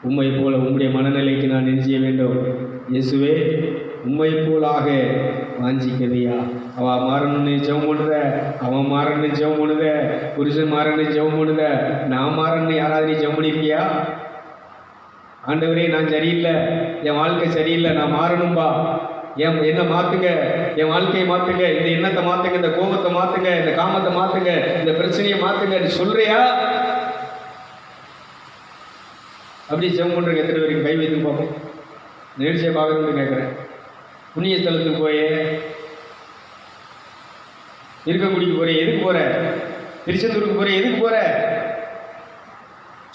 Speaker 1: உம்மை போல உம்முடைய மனநிலைக்கு நான் என்ன செய்ய வேண்டும்? இயேசுவே உம்மை போலாக வாஞ்சிக்கதையா. அவள் மாறணும்னு ஜெபம் பண்ணுத, அவன் மாறணும்னு ஜெபம் பண்ணுத, புருஷன் மாறணும்னு ஜெபம் பண்ணுத. நான் மாறணும்னு யாராவது நீ ஜெபம் பண்ணியிருக்கியா? ஆண்டவரே நான் சரியில்லை, என் வாழ்க்கை சரியில்லை, நான் மாறணும்பா, என்ன மாற்றுங்க, என் வாழ்க்கையை மாற்றுங்க, இந்த எண்ணத்தை மாற்றுங்க, இந்த கோபத்தை மாற்றுங்க, இந்த காமத்தை மாற்றுங்க, இந்த பிரச்சனையை மாற்றுங்க நீ சொல்கிறியா? அப்படி ஜெபம் பண்ணுறேங்க. எத்தனை பேருக்கு கை வைத்து பார்ப்போம். நிகழ்ச்சியை பார்க்கணும்னு கேட்குறேன். புண்ணிய ஸ்தலத்துக்கு போய் இருக்கக்கூடிக்கு போகிற, எதுக்கு போகிற? திருச்செந்தூருக்கு போகிற, எதுக்கு போகிற?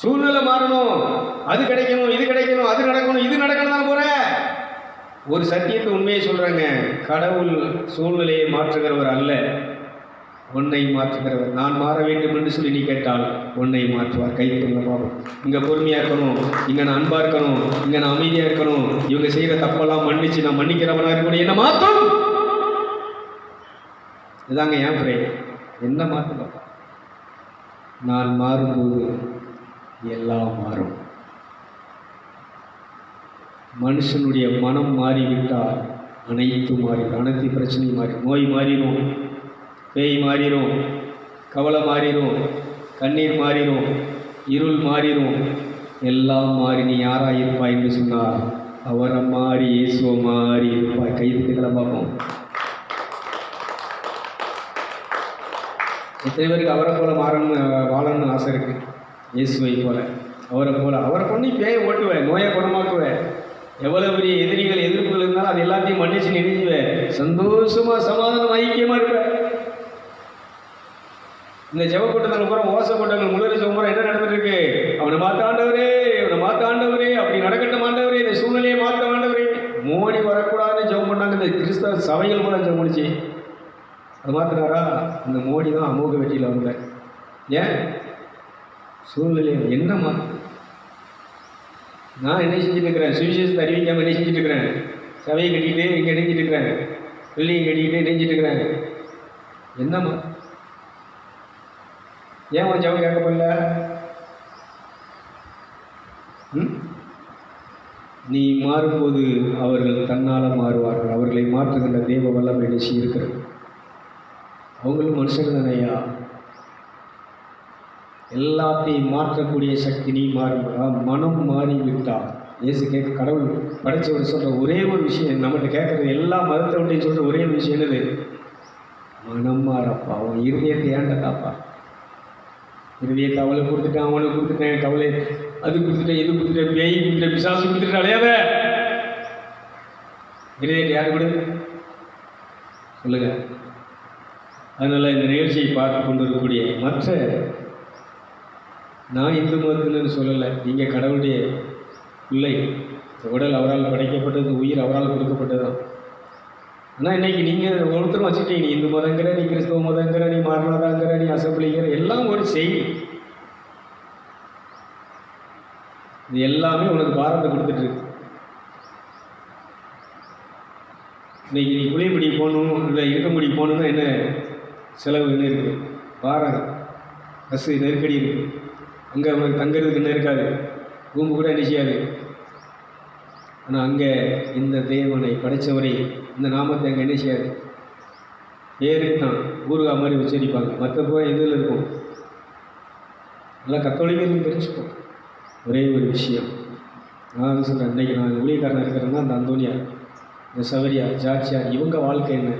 Speaker 1: சூழ்நிலை மாறணும், அது கிடைக்கணும், இது கிடைக்கணும், அது நடக்கணும், இது நடக்கணும் தான் போகிற. ஒரு சத்தியத்தை உண்மையை சொல்கிறாங்க, கடவுள் சூழ்நிலையை மாற்றுகிறவர் அல்ல, உன்னை மாற்றுகிறவர். நான் மாற வேண்டும் என்று சொல்லி நீ கேட்டால் உன்னை மாற்றுவார். கைத்துங்க பாவம். இங்கே பொறுமையாக இருக்கணும், இங்கே நான் அன்பாக இருக்கணும், இங்கே நான் அமைதியாக இருக்கணும், இவங்க செய்கிற தப்பெல்லாம் மன்னிச்சு நான் மன்னிக்கிறவனாக இருக்கணும், என்ன மாற்றும். இதாங்க ஏன் பிரே என்ன மாற்று பாப்பா. நான் மாறும்போது எல்லாம் மாறும். மனுஷனுடைய மனம் மாறிவிட்டால் அனைத்து மாறிடும். அனைத்து பிரச்சனையும் மாறிடும். நோய் மாறிடும், பேய் மாறிடும், கவலை மாறிடும், கண்ணீர் மாறிடும், இருள் மாறிடும், எல்லாம் மாறி நீ யாராக இருப்பாய் என்று சொன்னார் அவரை மாறி இயேசுவை மாறி இருப்பாய். கைதுகளை பார்ப்போம். எத்தனை பேருக்கு அவரை போல வாழணும்னு ஆசை இருக்குது? இயேசுவை போல, அவரை பண்ணி பேயை ஓட்டுவேன், நோயை குணமாக்குவேன். எவ்வளோ பெரிய எதிரிகள் எதிர்ப்புகள் இருந்தாலும் அது எல்லாத்தையும் மன்னிச்சு நினைச்சுவேன். சந்தோஷமாக சமாதானம் ஐக்கியமாக இருப்பேன். இந்த ஜெப கூட்டத்தில் பூரா ஓசை கூட்டங்கள் முழுவதும் ஜெபம் என்ன நடந்துட்டு இருக்கு? அவனை மாற்ற ஆண்டவரே, இவனை மாற்ற ஆண்டவரே, அப்படி நடக்கட்டும் ஆண்டவரே, இந்த சூழ்நிலையை மாற்ற ஆண்டவரே. மோடி வரக்கூடாதுன்னு ஜெபம் பண்ணாங்க இந்த கிறிஸ்தவ சபைகள் கூட ஜெபம் பண்ணிச்சு. அது மாத்தினாரா? இந்த மோடி தான் அமோக வெற்றியில் வந்த. ஏன்? சூழ்நிலை என்ன மாற்று. நான் என்ன செஞ்சுட்டு இருக்கிறேன்? சுவிசேஷத்தை அறிவிக்காமல் என்ன செஞ்சுட்டு இருக்கிறேன்? சபையை கட்டிக்கிட்டு இங்கே இணைஞ்சிட்டு இருக்கிறேன், பிள்ளையை கட்டிக்கிட்டு இணைஞ்சிட்டு இருக்கிறேன். என்னம்மா ஏன் உன் ஜபம் கேட்கப்படல? நீ மாறும்போது அவர்கள் தன்னால் மாறுவார்கள். அவர்களை மாற்றுகின்ற தெய்வ வல்லமை நிச்சயம் இருக்கிறது. அவங்களும் மனுஷன் தானையா. எல்லாத்தையும் மாற்றக்கூடிய சக்தி நீ மாறும். மனம் மாறிவிட்டால் இயேசு கேட்க கடவுள் படைச்சவர் சொல்கிற ஒரே ஒரு விஷயம், நம்மகிட்ட கேட்குறது எல்லா மதத்தவட்டையும் சொல்கிற ஒரே ஒரு விஷயம் என்னது? மனம் மாறப்பா. அவன் இருதயத்தை ஏண்ட காப்பா. இருதயத்தை அவளுக்கு கொடுத்துட்டேன், அவனுக்கு கொடுத்துட்டேன், கவலை அது கொடுத்துட்டேன், இது கொடுத்துட்டேன், பேய் கொடுத்துட்டேன், பிசாசு கொடுத்துட்டேன், அலையாத. இருதயத்தை யார் கொடு சொல்லுங்க. அதனால் இந்த நிகழ்ச்சியை பார்த்து கொண்டு இருக்கக்கூடிய மற்ற, நான் இந்து மதத்தினு சொல்லலை, நீங்கள் கடவுளுடைய பிள்ளை. உடல் அவரால் படைக்கப்பட்டது, உயிர் அவரால் கொடுக்கப்பட்டதுதான். ஆனால் இன்றைக்கி நீங்கள் ஒருத்தரும் வச்சுட்டீங்க, நீ இந்து மதங்கிற, நீ கிறிஸ்தவ மதங்கிற, நீ மாரநாதாங்கிற, நீ அசம்பிளிங்கிற, எல்லாம் ஒரு செய்தி. இது எல்லாமே உனக்கு பாரத்தை கொடுத்துட்ருக்கு. இன்றைக்கி நீ புளியப்படி போகணும், இல்லை இருக்கமுடி போகணுன்னா என்ன செலவு என்ன இருக்குது? பாரம், பஸ்ஸு நெருக்கடி இருக்குது. அங்கே உனக்கு தங்கிறதுக்கு என்ன இருக்காது, ரூம்பு கூட என்ன செய்யாது. ஆனால் அங்கே இந்த தேவனை படைத்தவரை, இந்த நாமத்தை அங்கே என்ன செய்யாது, பேருக்கு தான் ஊருகா மாதிரி உச்சரிப்பாங்க. மற்ற போய் இதில் இருக்கும். நல்லா கத்தோலிக்கன்னு தெரிஞ்சுப்போம். ஒரே ஒரு விஷயம் நான் சொல்கிறேன், இன்றைக்கி நான் ஊழியக்காரனாக இருக்கிறேன்னா அந்த அந்தோனியா, இந்த சவரியா, ஜார்ஜியா, இவங்க வாழ்க்கை என்ன,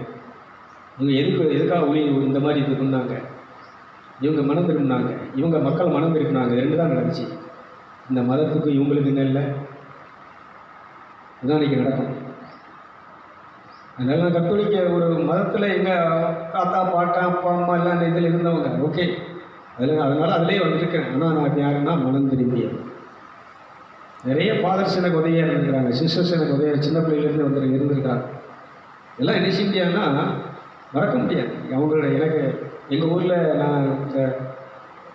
Speaker 1: இவங்க எதுக்காக இந்த மாதிரி இது பண்ணாங்க, இவங்க மனம் திரும்பினாங்க, இவங்க மக்கள் மனம் திரும்பினாங்க. ரெண்டு தான் நடந்துச்சு. இந்த மதத்துக்கு இவங்களுக்கு என்ன இல்லை, இதுதான் இன்றைக்கி நடக்கும். அதனால் நான் கத்தோலிக்க ஒரு மதத்தில் எங்கள் தாத்தா பாட்டா அப்பா அம்மா எல்லாம் இந்த இதில் இருந்தவங்க, ஓகே, அதனால் அதிலே வந்திருக்கேன். ஆனால் நான் யாருன்னா மனம் திரும்பிய நிறைய ஃபாதர்ஸ் எனக்கு உதவியாக இருந்திருக்கிறாங்க, சிஸ்டர்ஸ் எனக்கு உதவியாக சின்ன பிள்ளைலேருந்து இருந்திருக்காங்க. எல்லாம் என்ன செய்ய முடியாதுன்னா மறக்க முடியாது. அவங்களோட எனக்கு எங்கள் ஊரில் நான் இந்த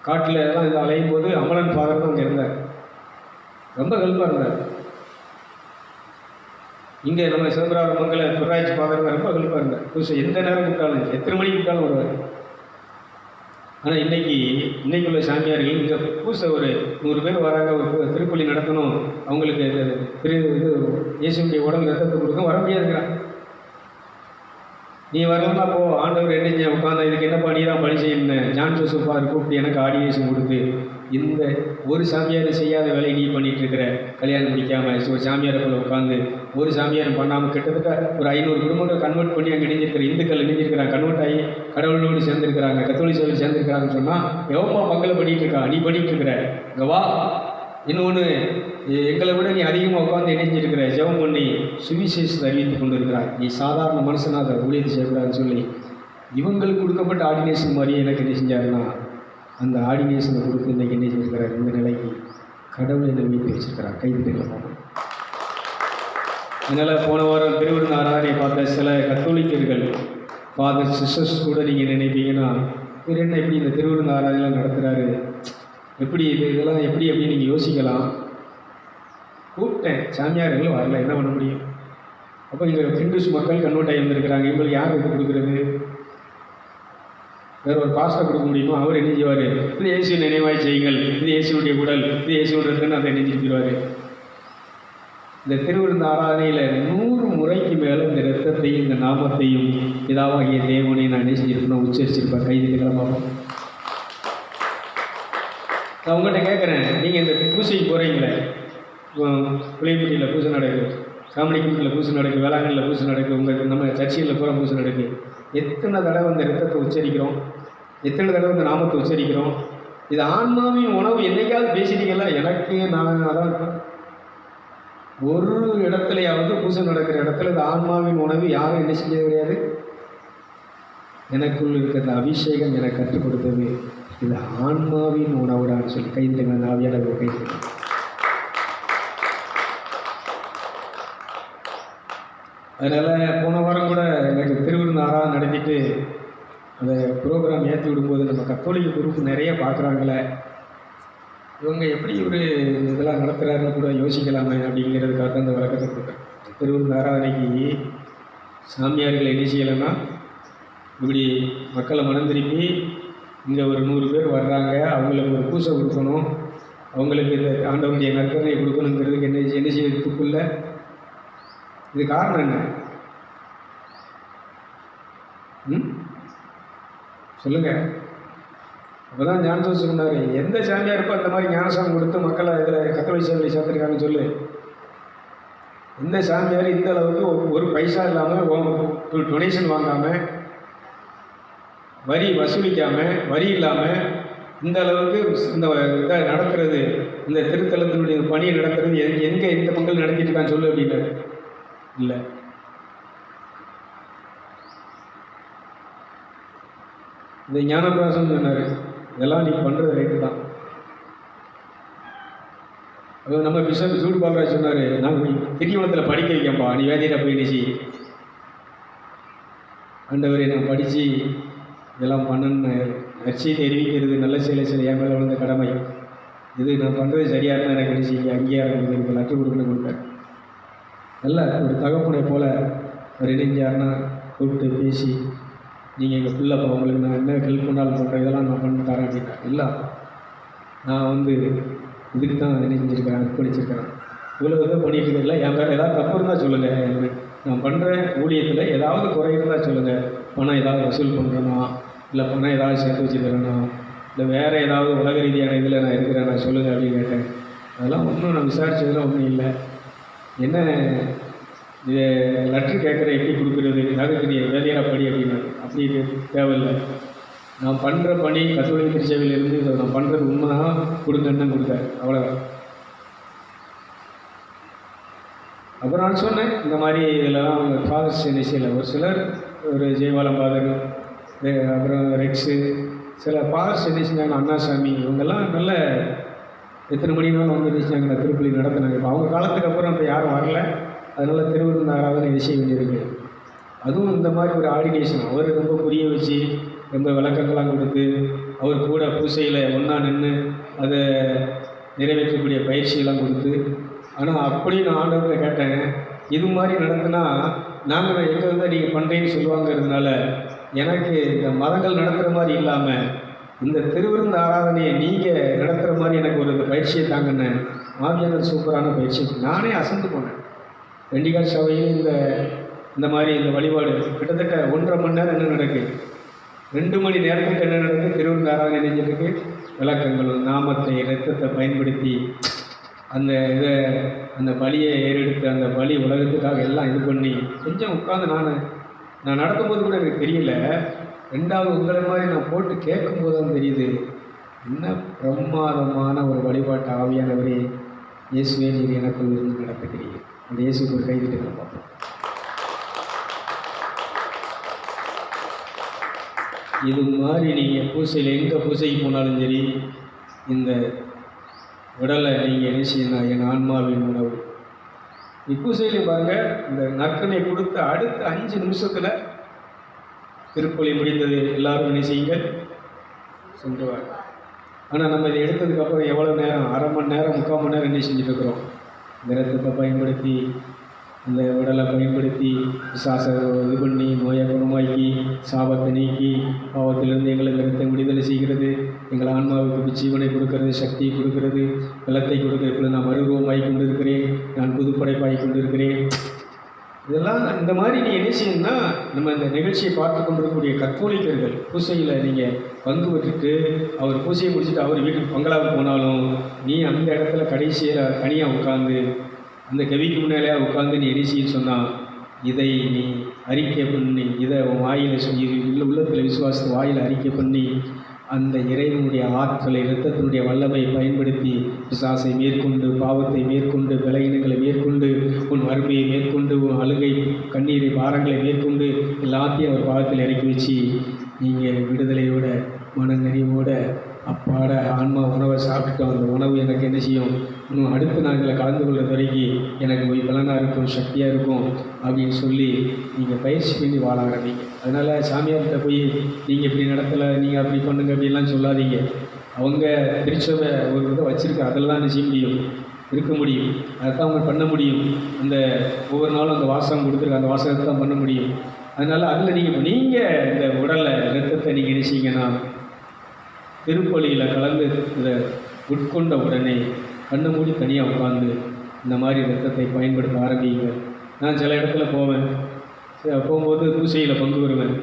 Speaker 1: காட்டில் எல்லாம் இது அலையும் போது அமலன் ஃபாதர் தான் அங்கே இருந்தார். ரொம்ப ஹெல்ப்பாக இருந்தார். இங்கே நம்ம சிதம்பரம் மங்கள துராட்சி பாதர் ரொம்ப கழிப்பாக இருந்தார். பூசை எந்த நேரம் கூப்பிட்டாலும் எத்தனை மணிக்கு கூப்பிட்டாலும் வருவார். ஆனால் இன்னைக்குள்ள சாமியார்கள் இங்கே பூசை ஒரு 100 பேர் வராங்க, ஒரு திருப்பலி நடத்தணும், அவங்களுக்கு இது இயேசுடைய உடல் ரத்தத்தை கொடுக்க வர முடியாதுங்கிறான். நீ வரலன்னா போ, ஆண்டவர் என்ன உட்காந்து இதுக்கு என்னப்பா நீ தான் பணி செய்யணும். ஜான் ஜோசப்பார் கூப்பிட்டு எனக்கு ஆடியேஷன் கொடுத்து இந்த ஒரு சாமியார் செய்யாத வேலையை நீ பண்ணிகிட்டு இருக்கிற, கல்யாணம் முடிக்காமல் ஒரு சாமியாரை போல உட்காந்து ஒரு சாமியாரும் பண்ணாமல் கிட்டத்தட்ட ஒரு 500 குடும்பங்கள் கன்வெர்ட் பண்ணி அங்கே இணைஞ்சிருக்கிற இந்துக்கள் இணைஞ்சிருக்கிறாங்க, கன்வெர்ட் ஆகி கடவுளோடு சேர்ந்துருக்கிறாங்க, கத்தோலிக்க சபையில் சேர்ந்துருக்கிறாங்கன்னு சொன்னால் எவ்வளோ மக்களை பண்ணிகிட்டு இருக்கா, நீ பண்ணிகிட்டு இருக்கிற இங்கே வா. இன்னொன்று, எங்களை விட நீ அதிகமாக உட்காந்து இணைஞ்சிருக்கிற, ஜெபம் பண்ணி சுவிசேஷத்தை அறிவித்து கொண்டு இருக்கிறாய், நீ சாதாரண மனுஷனாக அதை ஊழியத்தை செய்யக்கூடாதுன்னு சொல்லி இவங்களுக்கு கொடுக்கப்பட்ட ஆர்டினேஷன் மாதிரியே எனக்கு என்ன செஞ்சாருன்னா அந்த ஆர்டினேஷனை கொடுத்து இன்றைக்கி என்ன செஞ்சுருக்கிறார், இந்த நிலைக்கு கடவுளை நம்பிக்கை வச்சுருக்கிறார். கைதுகளை போகணும். அதனால் போன வாரம் திருவிருந்த ஆராதனை பார்த்த சில கத்தோலிக்கர்கள் ஃபாதர் சிஸ்டர்ஸ் கூட நீங்கள் நினைப்பீங்கன்னா இவர் என்ன எப்படி இந்த திருவிருந்த ஆராதனைலாம் நடத்துகிறாரு, எப்படி இதெல்லாம் எப்படி அப்படின்னு நீங்கள் யோசிக்கலாம். கூப்பிட்டேன், சாமியார்கள் வரல, என்ன பண்ண முடியும். அப்போ இங்கே ஹிந்துஸ் மக்கள் கன்வெர்ட் ஆகி வந்திருக்கிறாங்க, இவங்களுக்கு யார் இது கொடுக்குறது, வேறு ஒரு பாஸ்டை கொடுக்க முடியுமோ. அவர் என்ன செய்வார், இது இயேசு நினைவாய் செய்யுங்கள், இது இயேசுடைய உடல், இது இயேசுடைய ரத்தம்னு அதை நினைச்சிருக்கிறார். இந்த திருவிருந்த ஆராதனையில் 100 முறைக்கு மேலே இந்த ரத்தத்தையும் இந்த நாமத்தையும் பிதாவாகிய தேவனை நான் என்ன செஞ்சிருக்கணும், உச்சரிச்சிருப்பேன். கைது கிளம்பாகும். நான் உங்கள்கிட்ட கேட்குறேன், நீங்கள் இந்த பூசைக்கு போகிறீங்களே, புளியப்பட்டியில் பூசை நடக்குது, காமணிக்குட்டியில் பூசை நடக்குது, வேளாங்கண்ணியில் பூசை நடக்குது, உங்கள் நம்ம சர்ச்சையில் பூரா பூசை நடக்குது. எத்தனை தடவை இந்த ரத்தத்தை உச்சரிக்கிறோம், எத்தனை தடவை இந்த நாமத்தை உச்சரிக்கிறோம். இது ஆன்மாவின் உணவு. என்னைக்காவது பேசிட்டீங்களா? எனக்கு நான் அதான் ஒரு இடத்துலையாவது பூசை நடக்கிற இடத்துல இந்த ஆன்மாவின் உணவு யாரும் என்ன செஞ்சது கிடையாது. எனக்குள் இருக்கிற அந்த அபிஷேகம் எனக்கு கற்றுக் கொடுத்தது இது ஆன்மாவின் உணவுடான்னு சொல்லி கைதுங்க. நாவியான கைது. அதனால் போன வாரம் கூட எனக்கு திருவிருந்த ஆராதனை நடத்திட்டு அந்த ப்ரோக்ராம் ஏற்றி விடும்போது நம்ம கத்தோலிக்க குரூப் நிறைய பார்க்குறாங்களே, இவங்க எப்படி ஒரு இதெல்லாம் நடத்துகிறாருன்னு கூட யோசிக்கலாமே அப்படிங்கிறதுக்காக அந்த விளக்கத்தை கொடுத்தேன். திருவிருந்த ஆராதனைக்கு சாமியார்கள் என்ன செய்யலைன்னா, இப்படி மக்களை மனம் திருப்பி இங்கே ஒரு 100 பேர் வர்றாங்க, அவங்களுக்கு ஒரு பூசை கொடுக்கணும், அவங்களுக்கு இந்த ஆண்டவனுடைய நற்கருணை கொடுக்கணுங்கிறதுக்கு என்ன செய்யறதுக்குள்ள இது காரணம் என்ன? சொல்லுங்க. அப்போதான் ஞானசம் சொன்னார், எந்த சாமியாருக்கோ அந்த மாதிரி ஞானசாமி கொடுத்து மக்களை இதில் கத்தோலிக்க சபையில் சேர்த்துருக்காங்கன்னு சொல்லு. எந்த சாமியார் இந்த அளவுக்கு ஒரு பைசா இல்லாமல் டொனேஷன் வாங்காமல் வரி வசூலிக்காமல் வரி இல்லாமல் இந்த அளவுக்கு இந்த இதை நடத்துறது, இந்த திருத்தலத்தினுடைய பணியை நடத்துறது எங்கே எந்த மக்கள் நடத்திட்டு இருக்கான்னு சொல்லு அப்படின்னு. இல்லை, இந்த ஞானபிராசம் சொன்னார், இதெல்லாம் நீ பண்ணுறது ரைட்டு தான். அது நம்ம பிஷப் சூடு பாலராஜ் சொன்னார், நான் திண்டிவனத்தில் படிக்க வைக்கப்பா, நீ வேதியில் போய் நினைச்சி ஆண்டவரை நான் படித்து இதெல்லாம் பண்ணணுன்னு நற்செய்தி தெரிவிக்கிறது நல்ல செயலை செய்ய என் மேலே விழுந்த கடமை. இது நான் பண்ணுறது சரியாக இருந்தால் எனக்கு நினைச்சி அங்கீகாரம் கொடுக்குறது லட்டு கொடுக்கணும் கொடுப்பேன். நல்ல ஒரு தகப்பனை போல் அவர் இணைஞ்சாருன்னா கூப்பிட்டு பேசி, நீங்கள் எங்கள் பிள்ளைப்பா, உங்களுக்கு நான் என்ன ஹெல்ப் பண்ணாலும் பண்ணுறேன், இதெல்லாம் நான் பண்ணி தரேன் அப்படின்னா. இல்லை, நான் இதுக்கு தான் நினைஞ்சிருக்கிறேன், அர்ப்பணிச்சிருக்கிறேன், இவ்வளோ இதை பண்ணிட்டு இருக்கல. என் பேர் ஏதாவது தப்பு இருந்தால் சொல்லுங்கள், நான் பண்ணுற ஊழியத்தில் ஏதாவது குறை இருந்தால் சொல்லுங்கள். பணம் ஏதாவது வசூல் பண்ணுறேன்னா, இல்லை பணம் ஏதாவது சேர்த்து வச்சுக்கிறேன்னா, இல்லை வேறு ஏதாவது உலக ரீதியான இதில் நான் இருக்கிறேன் நான் சொல்லுங்கள் அப்படின்னு கேட்டேன். அதெல்லாம் ஒன்றும் நான் விசாரித்ததெல்லாம் ஒன்றும் இல்லை. என்ன இது லெட்ரு கேட்குற எப்படி கொடுக்குறது, அதுக்கு நீ வேலையாக படி அப்படின்னா. அப்படி தேவையில்லை, நான் பண்ணுற பணி கத்தோலிக்க திருச்சபையிலேருந்து இதை நான் பண்ணுறது உண்மை தான், கொடுங்கன்னு கொடுத்தாரு, அவ்வளோதான். அப்புறம் நான் சொன்னேன், இந்த மாதிரி இதெல்லாம் அவங்க ஃபாதர்ஸ் நிச்சயில் ஒரு சிலர், ஒரு ஜெயபாலம் ஃபாதர், அப்புறம் ரெக்ஸு, சில ஃபாதர்ஸ் என்ன செஞ்சாங்க, அண்ணாசாமி, இவங்கெல்லாம் நல்ல எத்தனை மணினாலும் வந்து என்ன செஞ்சாங்க, திருப்பலி நடத்தினாங்க. இப்போ அவங்க காலத்துக்கு அப்புறம் இப்போ யாரும் வரல, அதனால் திருவிருந்த ஆராதனை இது செய்ய வேண்டியிருக்கு. அதுவும் இந்த மாதிரி ஒரு ஆர்டினேஷன் அவர் ரொம்ப புரிய வச்சு ரொம்ப விளக்கங்கள்லாம் கொடுத்து அவர் கூட பூசையில் ஒன்றா நின்று அதை நிறைவேற்றக்கூடிய பயிற்சியெல்லாம் கொடுத்து. ஆனால் அப்படி நான் ஆண்டவர்கிட்ட கேட்டேன், இது மாதிரி நடத்தினா நாங்கள் எங்கே வந்து நீங்கள் பண்ணுறீன்னு சொல்லுவாங்கிறதுனால எனக்கு இந்த மதங்கள் நடத்துகிற மாதிரி இல்லாமல் இந்த திருவிருந்து ஆராதனையை நீங்கள் நடத்துகிற மாதிரி எனக்கு ஒரு பயிற்சியை தாங்கன்னு ஆவியானவர் சூப்பரான பயிற்சி. நானே அசந்து போனேன். வெண்டிகால் சபையில் இந்த மாதிரி இந்த வழிபாடு கிட்டத்தட்ட 1.5 மணி நேரம் என்ன நடக்குது, 2 மணி நேரத்துக்கு என்ன நடக்குது, திருவிருந்து ஆராதனை நினைஞ்சிருக்கு. விளக்கங்கள், நாமத்தை, இரத்தத்தை பயன்படுத்தி அந்த பலியை ஏறெடுத்து அந்த பலி உலகத்துக்காக எல்லாம் இது பண்ணி கொஞ்சம் உட்காந்து நான் நடக்கும்போது கூட எனக்கு தெரியல. 2வது உங்களை மாதிரி நான் போட்டு கேட்கும்போது தான் தெரியுது, என்ன பிரமாதமான ஒரு வழிபாட்டு ஆவியானவரே இயேசுவே நீர் எனக்குள் இருந்து நடத்துகிறீங்க. அந்த இயேசுக்கு ஒரு கைதிட்டு பார்ப்போம். இது மாதிரி நீங்கள் பூசையில் எங்கே பூசைக்கு போனாலும் சரி, இந்த உடலை நீங்கள் என்ன செய்யணும், என் ஆன்மாவின் உணவு. இப்பூசையிலையும் பாருங்கள், இந்த நற்கனை கொடுத்த அடுத்த 5 நிமிஷத்தில் திருப்பலி முடிந்தது, எல்லாரும் என்ன செய்யுங்கள் சென்றுவார். ஆனால் நம்ம இதை எடுத்ததுக்கப்புறம் எவ்வளோ நேரம், 1/2 மணி நேரம் 3/4 மணி நேரம் என்ன செஞ்சுட்ருக்குறோம். இந்த ரத்தத்தை பயன்படுத்தி, இந்த உடலை பயன்படுத்தி பிசாசை இது பண்ணி, நோயை குணமாக்கி, சாபத்தை நீக்கி, பாவத்திலிருந்து எங்களுக்கு ரத்தம் விடுதலை செய்கிறது, எங்கள் ஆன்மாவுக்கு ஜீவனை கொடுக்கிறது, சக்தியை கொடுக்கிறது, பலத்தை கொடுக்கிறது. நான் மறுரூபமாகி கொண்டு இருக்கிறேன், நான் புதுப்படைப்பாகி கொண்டு இருக்கிறேன். இதெல்லாம் இந்த மாதிரி நீங்கள் என்ன செய்யணும்னா, நம்ம இந்த நிகழ்ச்சியை பார்த்து கொண்டிருக்கக்கூடிய கத்தோலிக்கர்கள் பூசையில் நீங்கள் பங்கு பெற்றுட்டு, அவர் பூசையை முடிச்சுட்டு அவர் வீட்டுக்கு பங்களாவுக்கு போனாலும், நீ அந்த இடத்துல கடைசியில் தனியாக உட்காந்து அந்த கவிக்கு முன்னாலேயே உட்காந்து நீ என்ன சொன்னால், இதை நீ அறிக்கை பண்ணி, இதை வாயில் சொல்லி உள்ளத்தில் விசுவாசத்தை வாயில் அறிக்கை பண்ணி, அந்த இறைவனுடைய ஆற்றலை, இரத்தத்தினுடைய வல்லமை பயன்படுத்தி பிசாசை மேற்கொண்டு, பாவத்தை மேற்கொண்டு, பலகீனங்களை மேற்கொண்டு, உன் வறுமையை மேற்கொண்டு, உன் அழுகை, கண்ணீரை, பாரங்களை மேற்கொண்டு எல்லாத்தையும் அவர் பாவத்தில் இறக்கி வச்சு நீங்கள் விடுதலையோட, மனநிறைவோட, அப்பாட ஆன்மா உணவை சாப்பிட்டுட்டோம், அந்த உணவு எனக்கு என்ன செய்யும், இன்னும் அடுத்த நாட்களில் கலந்து கொள்வது வரைக்கும் எனக்கு பலனாக இருக்கும், சக்தியாக இருக்கும் அப்படின்னு சொல்லி நீங்கள் பயிற்சி பண்ணி வாழ ஆரம்பிங்க. அதனால் சாமியார்கிட்ட போய் நீங்கள் இப்படி நடத்தலை, நீங்கள் அப்படி பண்ணுங்க அப்படின்லாம் சொல்லாதீங்க. அவங்க திருச்சபை ஒரு இதை வச்சுருக்க, அதில் தான் என்ன செய்ய முடியும், இருக்க முடியும், அதைத்தான் அவங்க பண்ண முடியும். அந்த ஒவ்வொரு நாளும் அந்த வாசகம் கொடுத்துருக்க அந்த வாசகத்தை தான் பண்ண முடியும். அதனால் அதில் நீங்கள் இந்த உடலை, ரத்தத்தை நீங்கள் என்ன செய்யுங்கன்னா, திருப்பலியில் கலந்து இதை உட்கொண்ட உடனே கண்ணை மூடி தனியாக உட்காந்து இந்த மாதிரி ரத்தத்தை பயன்படுத்த ஆரம்பிங்க. நான் சில இடத்துல போவேன், போகும்போது பூசையில் பங்கு வருவேன்,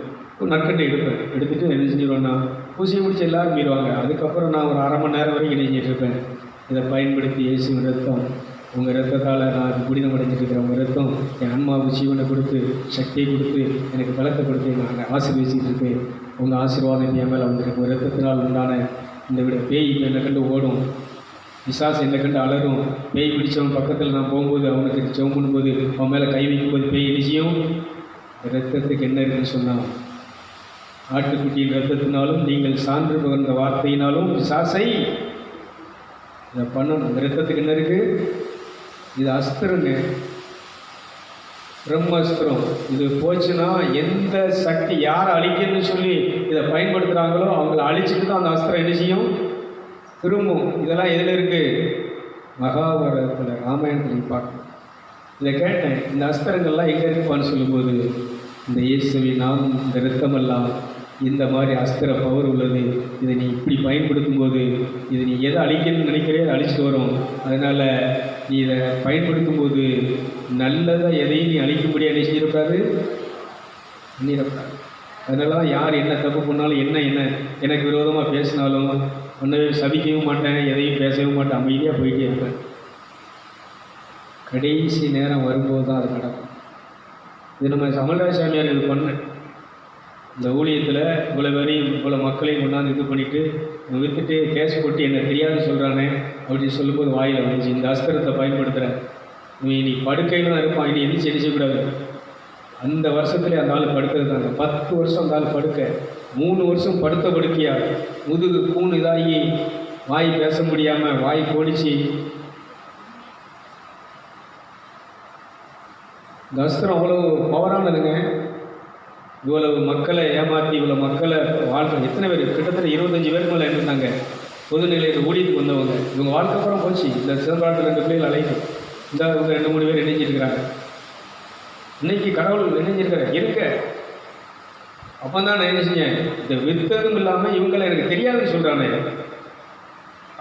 Speaker 1: நற்கட்டை எடுத்துகிட்டு என்ன செஞ்சிடுவேன்னா, பூசையை முடிச்சு எல்லோரும் மீறுவாங்க. அதுக்கப்புறம் நான் ஒரு 1/2 மணி நேரம் வரைக்கும் நினைச்சிட்ருப்பேன். இதை பயன்படுத்தி இயேசு ரத்தம், உங்கள் ரத்தத்தால் நான் புனிதம் அடைஞ்சிட்ருக்கிறேன், உங்கள் ரத்தம் என் ஆன்மாவுக்கு ஜீவனை கொடுத்து, சக்தியை கொடுத்து, எனக்கு பலத்தை கொடுத்து நான் ஆசீர்வதிச்சுட்டு இருக்கேன். உங்கள் ஆசீர்வாதம் என் மேலே வந்துருக்கு. உங்கள் ரத்தத்தினால் உண்டான இந்த விட பேய் என்னை கண்டு ஓடும், பிசாசு என்னை கண்டு அலரும். பேய் பிடிச்சவன் பக்கத்தில் நான் போகும்போது, அவனுக்கு ஜெபம் பண்ணும்போது, அவன் மேலே கை வைக்கும்போது பேய் நிச்சயம் ரத்தத்துக்கு என்ன இருக்குன்னு சொன்னான், ஆட்டுக்குட்டியின் ரத்தத்தினாலும் நீங்கள் சான்று பகிர்ந்த வார்த்தையினாலும் பிசாசை இதை பண்ணணும். அந்த ரத்தத்துக்கு என்ன இருக்குது, இது அஸ்திரங்க, பிரம்மஸ்திரம். இது போச்சுன்னா எந்த சக்தி யாரை அழிக்கணும்னு சொல்லி இதை பயன்படுத்துகிறாங்களோ அவங்கள அழிச்சிட்டு தான் அந்த அஸ்திரம் என்ன செய்யும், திரும்பும். இதெல்லாம் எதில் இருக்குது, மகாபாரதத்தில், ராமாயணத்தில் பார்க்கணும். இதை கேட்டேன், இந்த அஸ்திரங்கள்லாம் எங்கே இருக்குப்பான்னு சொல்லும்போது, இந்த இயேசுவின் நாமம், இந்த இரத்தமெல்லாம் இந்த மாதிரி அஸ்திர பவர் உள்ளது. இதை நீ இப்படி பயன்படுத்தும் போது, இதை நீ எதை அழிக்கணும்னு நினைக்கிறே அதை அழிச்சிட்டு வரும். அதனால் நீ இதை பயன்படுத்தும் போது நல்லதாக எதையும் நீ அழிக்கும்படியாக என்ன செய்யக்கூடாது, பண்ணிடக்கூடாது. அதனால தான் யார் என்ன தப்பு பண்ணாலும், என்ன எனக்கு விரோதமாக பேசினாலும் ஒன்றவே சபிக்கவும் மாட்டேன், எதையும் பேசவும் மாட்டேன், அமைதியாக போயிட்டே இருப்பேன். கடைசி நேரம் வரும்போது தான் அது நடக்கும். இது நம்ம சமல்ராஜ் சாமியார் இது பண்ணேன். இந்த ஊழியத்தில் இவ்வளோ பேரையும் இவ்வளோ மக்களையும் கொண்டாந்து இது பண்ணிவிட்டு விற்றுட்டு கேஸ் போட்டு என்ன தெரியாதுன்னு சொல்கிறானே அப்படின்னு சொல்லும்போது வாயில் வந்துச்சு, இந்த அஸ்திரத்தை பயன்படுத்துகிறேன், நீ படுக்கையில் தான் இருப்பான், இனி எந்திரிச்சு எரிச்சக்கூடாது. அந்த வருஷத்துலேயே அந்த ஆள் படுக்கிறதாங்க, 10 வருஷம் அந்த ஆள் படுக்க, 3 வருஷம் படுத்த படுக்கையா, முதுகு கூண் இதாகி வாய் பேச முடியாமல் வாய் கோடிச்சு. இந்த அஸ்திரம் அவ்வளோ பவரானதுங்க. இவ்வளவு மக்களை ஏமாற்றி, இவ்வளோ மக்களை வாழ்க்கை, எத்தனை பேர், கிட்டத்தட்ட 25 பேருக்கு மேலே இருந்தாங்க பொதுநிலையில் ஊழியத்துக்கு வந்தவங்க. இவங்க வாழ்க்கை அப்புறம் போச்சு. இந்த சிதம்பரத்தில் 2 பிள்ளைகள் அழைக்கும், இந்த இவங்க 2-3 பேர் இணைஞ்சிருக்கிறாங்க. இன்னைக்கு கடவுள் நினைஞ்சிருக்கிற இருக்க. அப்போ தான் நான் என்ன செஞ்சேன், இந்த வித்ததும் இல்லாமல் இவங்களை எனக்கு தெரியாதுன்னு சொல்கிறானே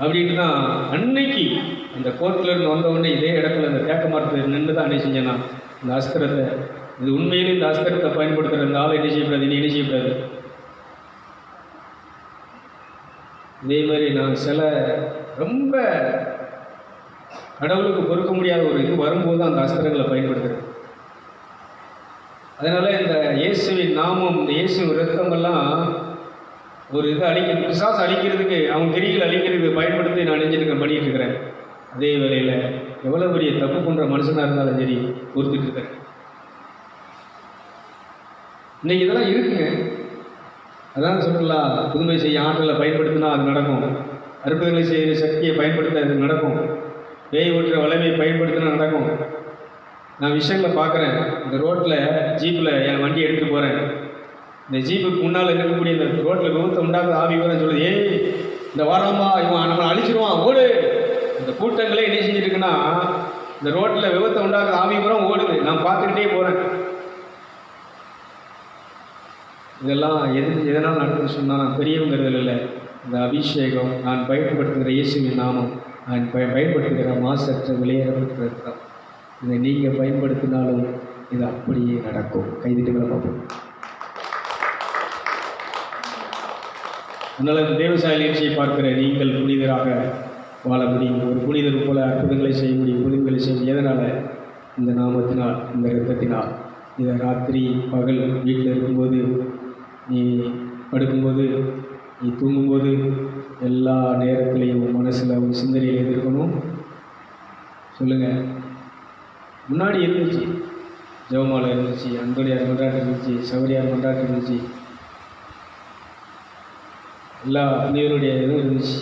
Speaker 1: அப்படின்ட்டு தான் அன்னைக்கு அந்த கோர்ட்லேருந்து வந்தவுடனே இதே இடத்துல இந்த தேக்க மரத்தில் நின்று தான் என்ன செஞ்சேன் நான் இந்த அஸ்திரத்தை, இது உண்மையிலே இந்த அஸ்திரத்தை பயன்படுத்துகிற இந்த ஆளை என்ன செய்யக்கூடாது, இனி என்ன செய்யக்கூடாது. இதே மாதிரி நான் சில ரொம்ப கடவுளுக்கு பொறுக்க முடியாத ஒரு இது வரும்போது அந்த அஸ்திரங்களை பயன்படுத்துகிறேன். அதனால் இந்த இயேசுவின் நாமம், இந்த இயேசுவின் ரத்தமெல்லாம் ஒரு இதை பிசாசு அழிக்கிறதுக்கு, அவன் கிரிகளை அழிக்கிறதுக்கு பயன்படுத்தி நான் நெஞ்சிருக்கேன், பண்ணிகிட்டு இருக்கிறேன். அதே வேளையில் எவ்வளோ பெரிய தப்பு பண்ணுற மனுஷனாக இருந்தாலும் சரி பொறுத்துட்டு இருக்கேன். இன்னைக்கு இதெல்லாம் இருக்குங்க. அதான் சொல்லலாம், புதுமை செய்ய ஆற்றலை பயன்படுத்தினா அது நடக்கும், அற்புதங்களை செய்கிற சக்தியை பயன்படுத்த அது நடக்கும், பேய் ஓட்டுற வளைமையை பயன்படுத்தினா நடக்கும். நான் விஷயங்களை பார்க்குறேன். இந்த ரோட்டில் ஜீப்பில் என் வண்டி எடுத்துகிட்டு போகிறேன். இந்த ஜீப்புக்கு முன்னால் இருக்கக்கூடிய இந்த ரோட்டில் விபத்தை உண்டாக்குற ஆவி வரேன்னு சொல்லுது, ஏய் இந்த வாரமா இவன் நம்மளை அழிச்சிருவான் ஓடு. இந்த கூட்டங்களே என்ன செஞ்சுருக்குன்னா, இந்த ரோட்டில் விபத்தை உண்டாக்குற ஆவி வரம் ஓடுது, நான் பார்த்துக்கிட்டே போகிறேன். இதெல்லாம் எதனால் நடக்குதுன்னு சொன்னால் நான் பெரியவங்கிறதுல இல்லை. இந்த அபிஷேகம், நான் பயன்படுத்துகிற இயேசுவின் நாமம், நான் பயன்படுத்துகிற மாசற்ற விளையாடப்பட்டது தான். இதை நீங்கள் பயன்படுத்தினாலும் இது அப்படியே நடக்கும். கைதிட்டுகளை பார்ப்போம். அதனால் இந்த தேவசாய நிகழ்ச்சியை பார்க்கிற நீங்கள் புனிதராக வாழ முடியும். ஒரு புனிதர் போல அற்புதங்களை செய்ய முடியும், புதுமைகளை செய்ய முடியும். எதனால்? இந்த நாமத்தினால், இந்த இரத்தத்தினால். இதை ராத்திரி பகல் வீட்டில் இருக்கும்போது, நீ படுக்கும்போது, நீ தூங்கும்போது, எல்லா நேரத்திலையும் மனசில் ஒரு சிந்தனையில் எது இருக்கணும் சொல்லுங்கள். முன்னாடி இருந்துச்சு, ஜெபமாலை இருந்துச்சு, அந்தோனியார் கொண்டாட்டம் இருந்துச்சு, சௌரியார் கொண்டாட்டம் இருந்துச்சு, எல்லா புனிதருடைய இதுவும் இருந்துச்சு.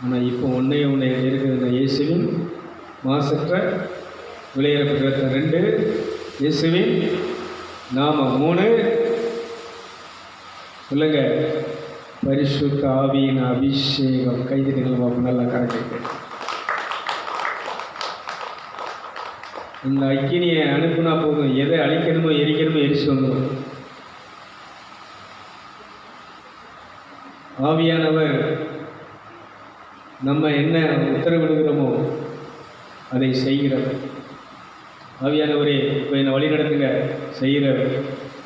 Speaker 1: ஆனால் இப்போ ஒன்றே இருக்கிற இயேசுவின் மாசற்ற விளையாடப்பட்ட 2, இயேசுவின் நாமம் 3, சொல்லுங்க, பரிசுத்த ஆவியின் அபிஷேகம். கைதிகள் பார்ப்போம், நல்லா கரெக்டாக. இந்த அக்கினியை அனுப்புனா போதும், எதை அழிக்கணுமோ எரிக்கணுமோ எரிச்சு வந்துடும். ஆவியானவர் நம்ம என்ன உத்தரவிடுகிறோமோ அதை செய்கிறவர். ஆவியானவரே இப்போ என்னை வழி நடத்துங்க, செய்கிறவர்.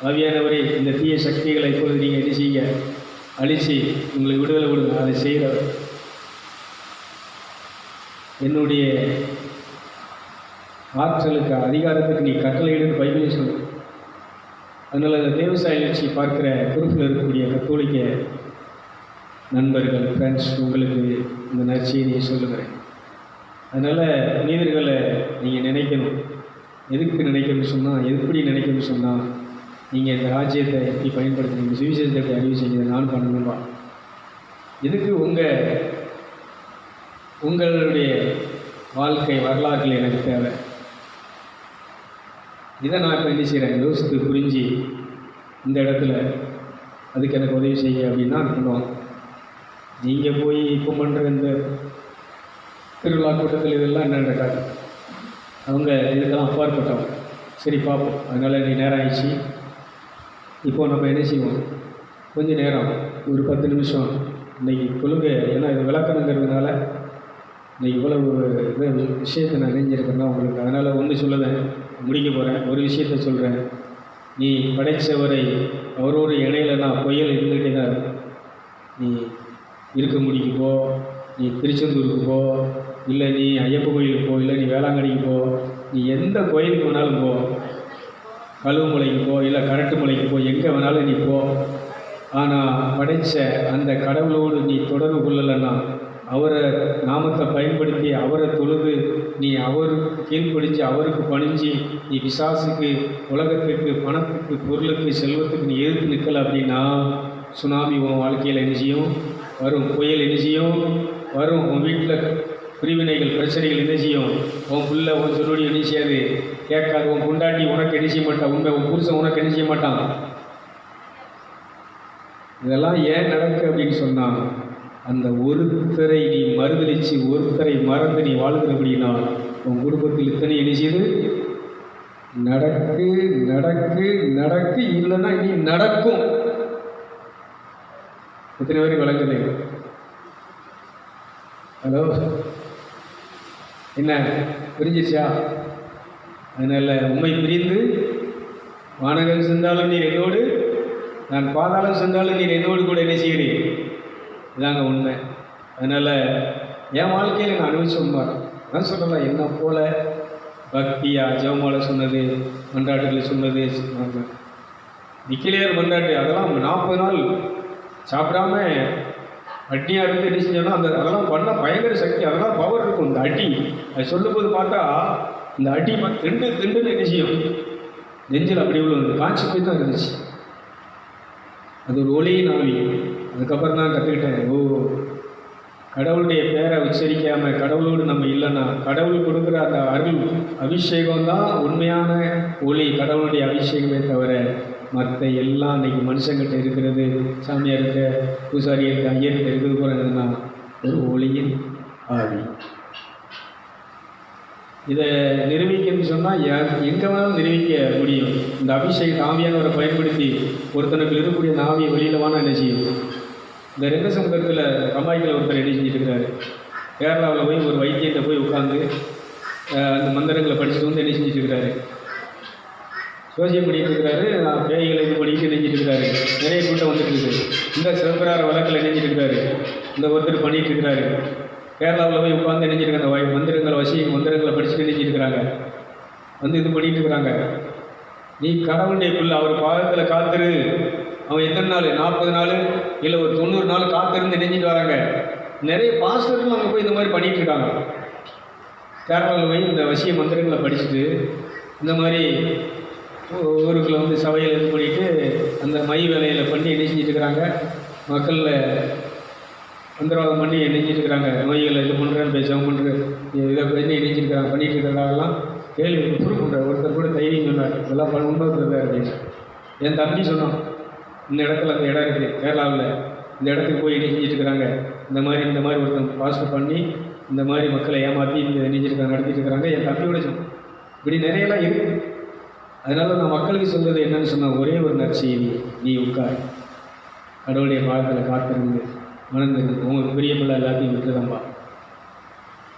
Speaker 1: ஆவியானவரே இந்த தீய சக்திகளை இப்பொழுது நீங்கள் என்ன செய்ய, அழித்து உங்களுக்கு விடுதலை விடுங்க, அதை செய்கிறவர். என்னுடைய ஆற்றலுக்கு, அதிகாரத்துக்கு நீ கட்டளையிடுன்னு பைபிளே சொல்லு. அதனால் அந்த தேவசாய நிகழ்ச்சியை பார்க்குற பொறுப்பில் இருக்கக்கூடிய கத்தோலிக்க நண்பர்கள், ஃப்ரெண்ட்ஸ், உங்களுக்கு இந்த நற்செய்தியை சொல்லுகிறேன். அதனால் புனிதர்களை நீங்கள் நினைக்கணும். எதுக்கு நினைக்கணும்னு சொன்னால், எப்படி நினைக்கணும்னு சொன்னால், நீங்கள் இந்த ராஜ்யத்தை எப்படி பயன்படுத்துறீங்க, சுவிசேஷத்தை எப்படி அறிவிச்சீங்க, நான் பண்ணணும்பா. எதுக்கு உங்களுடைய வாழ்க்கை வரலாற்றில் எனக்கு தேவை. இதை நான் இப்போ என்ன செய்கிறேன், யோசித்து புரிஞ்சு இந்த இடத்துல அதுக்கு எனக்கு உதவி செய்ய அப்படின்னா பண்ணுவாங்க. நீங்கள் போய் இப்போ பண்ணுற இந்த திருவிழா கூட்டத்தில் இதெல்லாம் என்ன நடக்காது, அவங்க இதுக்கெல்லாம் அப்பாற்பட்டவங்க. சரி பார்ப்போம். அதனால் நீ நேரம் ஆயிடுச்சு, இப்போது நம்ம என்ன செய்வோம், கொஞ்சம் நேரம் ஒரு 10 நிமிஷம் இன்றைக்கி கொள்கை, ஏன்னா இது விளக்கணுங்கிறதுனால இன்றைக்கி இவ்வளவு இது விஷயத்தை நான் அறிஞ்சிருக்கேன்னா உங்களுக்கு. அதனால் ஒன்று சொல்லுவேன், முடிக்க போகிறேன். ஒரு விஷயத்த சொல்கிறேன். நீ படைத்தவரை அவரோடு இணையிலன்னா புயல் இருந்துகிட்டே தான் இருக்கும். நீ இருக்கமுடிக்கு போ, நீ திருச்செந்தூருக்கு போ, இல்லை நீ ஐயப்ப கோயிலுக்கு போ, இல்லை நீ வேளாங்கண்ணிக்கு போ, நீ எந்த கோயிலுக்கு வேணாலும் போ, கழுவுமலைக்கு போ, இல்லை கரட்டு மலைக்கு போ, எங்கே வேணாலும் நீ போ. ஆனால் படைத்த அந்த கடவுளோடு நீ தொடர்பு கொள்ளலைன்னா, அவரை நாமத்தை பயன்படுத்தி அவரை தொழுது நீ அவருக்கு கீழ்ப்படிஞ்சு அவருக்கு பணிஞ்சு நீ பிசாசுக்கு, உலகத்துக்கு, பணத்துக்கு, பொருளுக்கு, செல்வத்துக்கு நீ எதிர்த்து நிற்கலை அப்படின்னா சுனாமி உன் வாழ்க்கையில் என்ன செய்யும் வரும், புயல் என்ன செய்யும் வரும், உன் வீட்டில் பிரிவினைகள், பிரச்சனைகள் என்ன செய்யும், உன் பிள்ளை உன் சொல்லுடி என்ன செய்யாது, கேட்காது, உன் பொண்டாட்டி உனக்கு என்ன செய்ய மாட்டான், உன் புருஷன் உனக்கு என்ன செய்ய மாட்டான். இதெல்லாம் ஏன் நடக்கு அப்படின்னு சொன்னால், அந்த ஒருத்தரை நீ மறுதளித்து ஒருத்தரை மறந்து நீ வாழ்கிற அப்படின்னா உன் குடும்பத்தில் இத்தனை என்ன செய்யுது நடக்கு நடக்கு நடக்கு, இல்லைன்னா இனி நடக்கும். எத்தனை பேருக்கு விளங்குது? ஹலோ, என்ன புரிஞ்சிச்சா? அதனால் உண்மை பிரிந்து வானகம் சென்றாலும் நீர் என்னோடு, நான் பாதாளம் சென்றாலும் நீர் என்னோடு கூட என்ன செய்கிறேன். இதாங்க உண்மை. அதனால் என் வாழ்க்கையில் நான் அனுபவிச்சோம்பார். நான் சொல்லலாம், என்ன போல் பக்தியா ஜெபமாலை சொன்னது, மன்றாட்டுகளை சொன்னது, நிக்கிலேயர் மன்றாட்டு அதெல்லாம் 40 நாள் சாப்பிடாம அட்டியாக இருந்து என்ன செஞ்சோன்னா அதெல்லாம் பண்ண பயங்கர சக்தி, அதெல்லாம் பவர் இருக்கும். இந்த அடி அது சொல்லும்போது பார்த்தா இந்த அடி திண்டுன்னு என்ன செய்யும், நெஞ்சில் அப்படி உள்ள காய்ச்சி போய் தான் இருந்துச்சு. அது ஒரு ஒளியின் ஆவி. அதுக்கப்புறம் தான் கற்றுக்கிட்டேன், ஓ கடவுளுடைய பேரை உச்சரிக்காமல் கடவுளோடு நம்ம இல்லைன்னா, கடவுள் கொடுக்குற அந்த அருள் அபிஷேகம் தான் உண்மையான ஒளி, கடவுளுடைய அபிஷேகமே தவிர மற்ற எல்லாம் இன்றைக்கி மனுஷங்கிட்ட இருக்கிறது, சாமியார்கிட்ட, பூசாரிகிட்ட, ஐயர்கிட்ட இருக்கிறது கூட என்னன்னா ஒரு ஒளியின் ஆவி. இதை நிரூபிக்கணும்னு சொன்னால் எங்கே வேணாலும் நிரூபிக்க முடியும். இந்த அபிஷேக ஆவியானவரை பயன்படுத்தி ஒருத்தனுக்கு இருக்கக்கூடிய அந்த ஆவியை வெளியில் வாங்க என்ன செய்யும். இந்த ரெங்கசமுத்திரத்தில் கம்மாய்க்கில் ஒருத்தர் என்ன செஞ்சுட்டு இருக்கிறாரு. கேரளாவில் போய் ஒரு வைத்தியத்தை போய் உட்காந்து அந்த மந்திரங்களை படிச்சுட்டு வந்து என்ன செஞ்சுட்டு இருக்கிறாரு, சோசியம் பண்ணிட்டு இருக்கிறாரு. பேய்களை இது பண்ணிட்டு நெஞ்சிட்டு இருக்கிறாரு. நிறைய கூட்டம் வந்துட்டு இருக்குது. இந்த சிவபிரார வழக்கில் நெஞ்சிட்டு இருக்கிறாரு. இந்த ஒருத்தர் பண்ணிட்டு இருக்கிறாரு. கேரளாவில் போய் உட்காந்து நெஞ்சிருக்க அந்த மந்திரங்களை படிச்சுட்டு நெஞ்சிருக்கிறாங்க. வந்து இது பண்ணிட்டு இருக்கிறாங்க. நீ கடவுளுடைய பிள்ளை, அவர் பாதத்தில் காத்துரு. அவன் எத்தனை நாள், 40 நாள் இல்லை ஒரு 90 நாள் காத்திருந்து நெஞ்சிட்டு வராங்க. நிறைய பாஸ்டர்களும் அங்கே போய் இந்த மாதிரி பண்ணிகிட்டு இருக்காங்க. கேரளாவில் போய் இந்த வசிய மந்திரங்களை படிச்சுட்டு இந்த மாதிரி ஊருக்குள்ள வந்து சபையில் இது பண்ணிவிட்டு அந்த மை வேலையில் பண்ணி என்ன செஞ்சுட்டு இருக்கிறாங்க. மக்களில் மந்திரவாதம் பண்ணி நெஞ்சிட்டு இருக்கிறாங்க. நோய்களை இது பண்ணுறேன், பேசவும் பண்ணுறேன், இதை பண்ணி நெஞ்சிருக்கிறாங்க. பண்ணிட்டு இருக்கிறதாகலாம் கேள்வி ப்ரூவ் பண்ணுறேன். ஒருத்தர் கூட தைரியம் சொன்னார், இதெல்லாம் உண்மை அப்படின்னு. என் தம்பி சொன்னான், இந்த இடத்துல அந்த இடம் இருக்குது கேரளாவில், இந்த இடத்துக்கு போய் நெஞ்சிட்டு இருக்கிறாங்க. இந்த மாதிரி ஒருத்தன் பாஸ்ட் பண்ணி இந்த மாதிரி மக்களை ஏமாற்றி இந்த நெஞ்சிருக்காங்க, நடத்திட்டு இருக்கிறாங்க. என் தம்பியோட சொன்னான். இப்படி நிறையெல்லாம் இருக்குது. அதனால் நான் மக்களுக்கு சொல்கிறது என்னன்னு சொன்னால், ஒரே ஒரு நற்செய்தி, நீ உட்கார், கடவுளுடைய பாதத்தில் காத்திருந்து மணந்திருந்து உங்களுக்கு பிரியமில்லை எல்லாத்தையும் விட்டுதம்பா,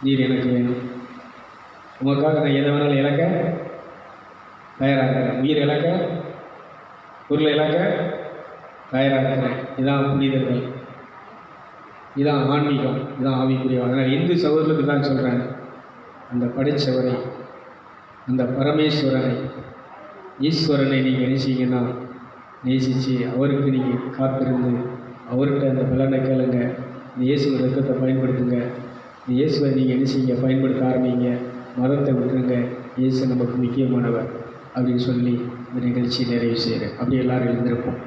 Speaker 1: நீர் எனக்கு வேணும், உங்களுக்காக நான் எதை வேணாலும் இழக்க தயாராகிறேன், உயிர் இழக்க, பொருளை இழக்க தயாராகிறேன். இதான் புனிதர்கள், இதான் ஆன்மீகம், இதான் ஆவிக்குரிய. அதனால் இந்து சகோதரர்களுக்கு தான் சொல்கிறேன், அந்த படைச்சவரை, அந்த பரமேஸ்வரனை, ஈஸ்வரனை நீங்கள் நேசிங்கன்னா நேசித்து அவருக்கு நீங்கள் காத்திருந்து அவர்கிட்ட அந்த பலனை கேளுங்க. இந்த இயேசுவ ரத்தத்தை பயன்படுத்துங்க. இந்த இயேசுவை நீங்கள் என்ன செய்யுங்க, பயன்படுத்த ஆரம்பிங்க. மதத்தை விட்டுருங்க, இயேசு நமக்கு முக்கியமானவர் அப்படின்னு சொல்லி இந்த நிகழ்ச்சி நிறைவு செய்கிறேன். அப்படி எல்லோரும் எழுந்திருப்போம்.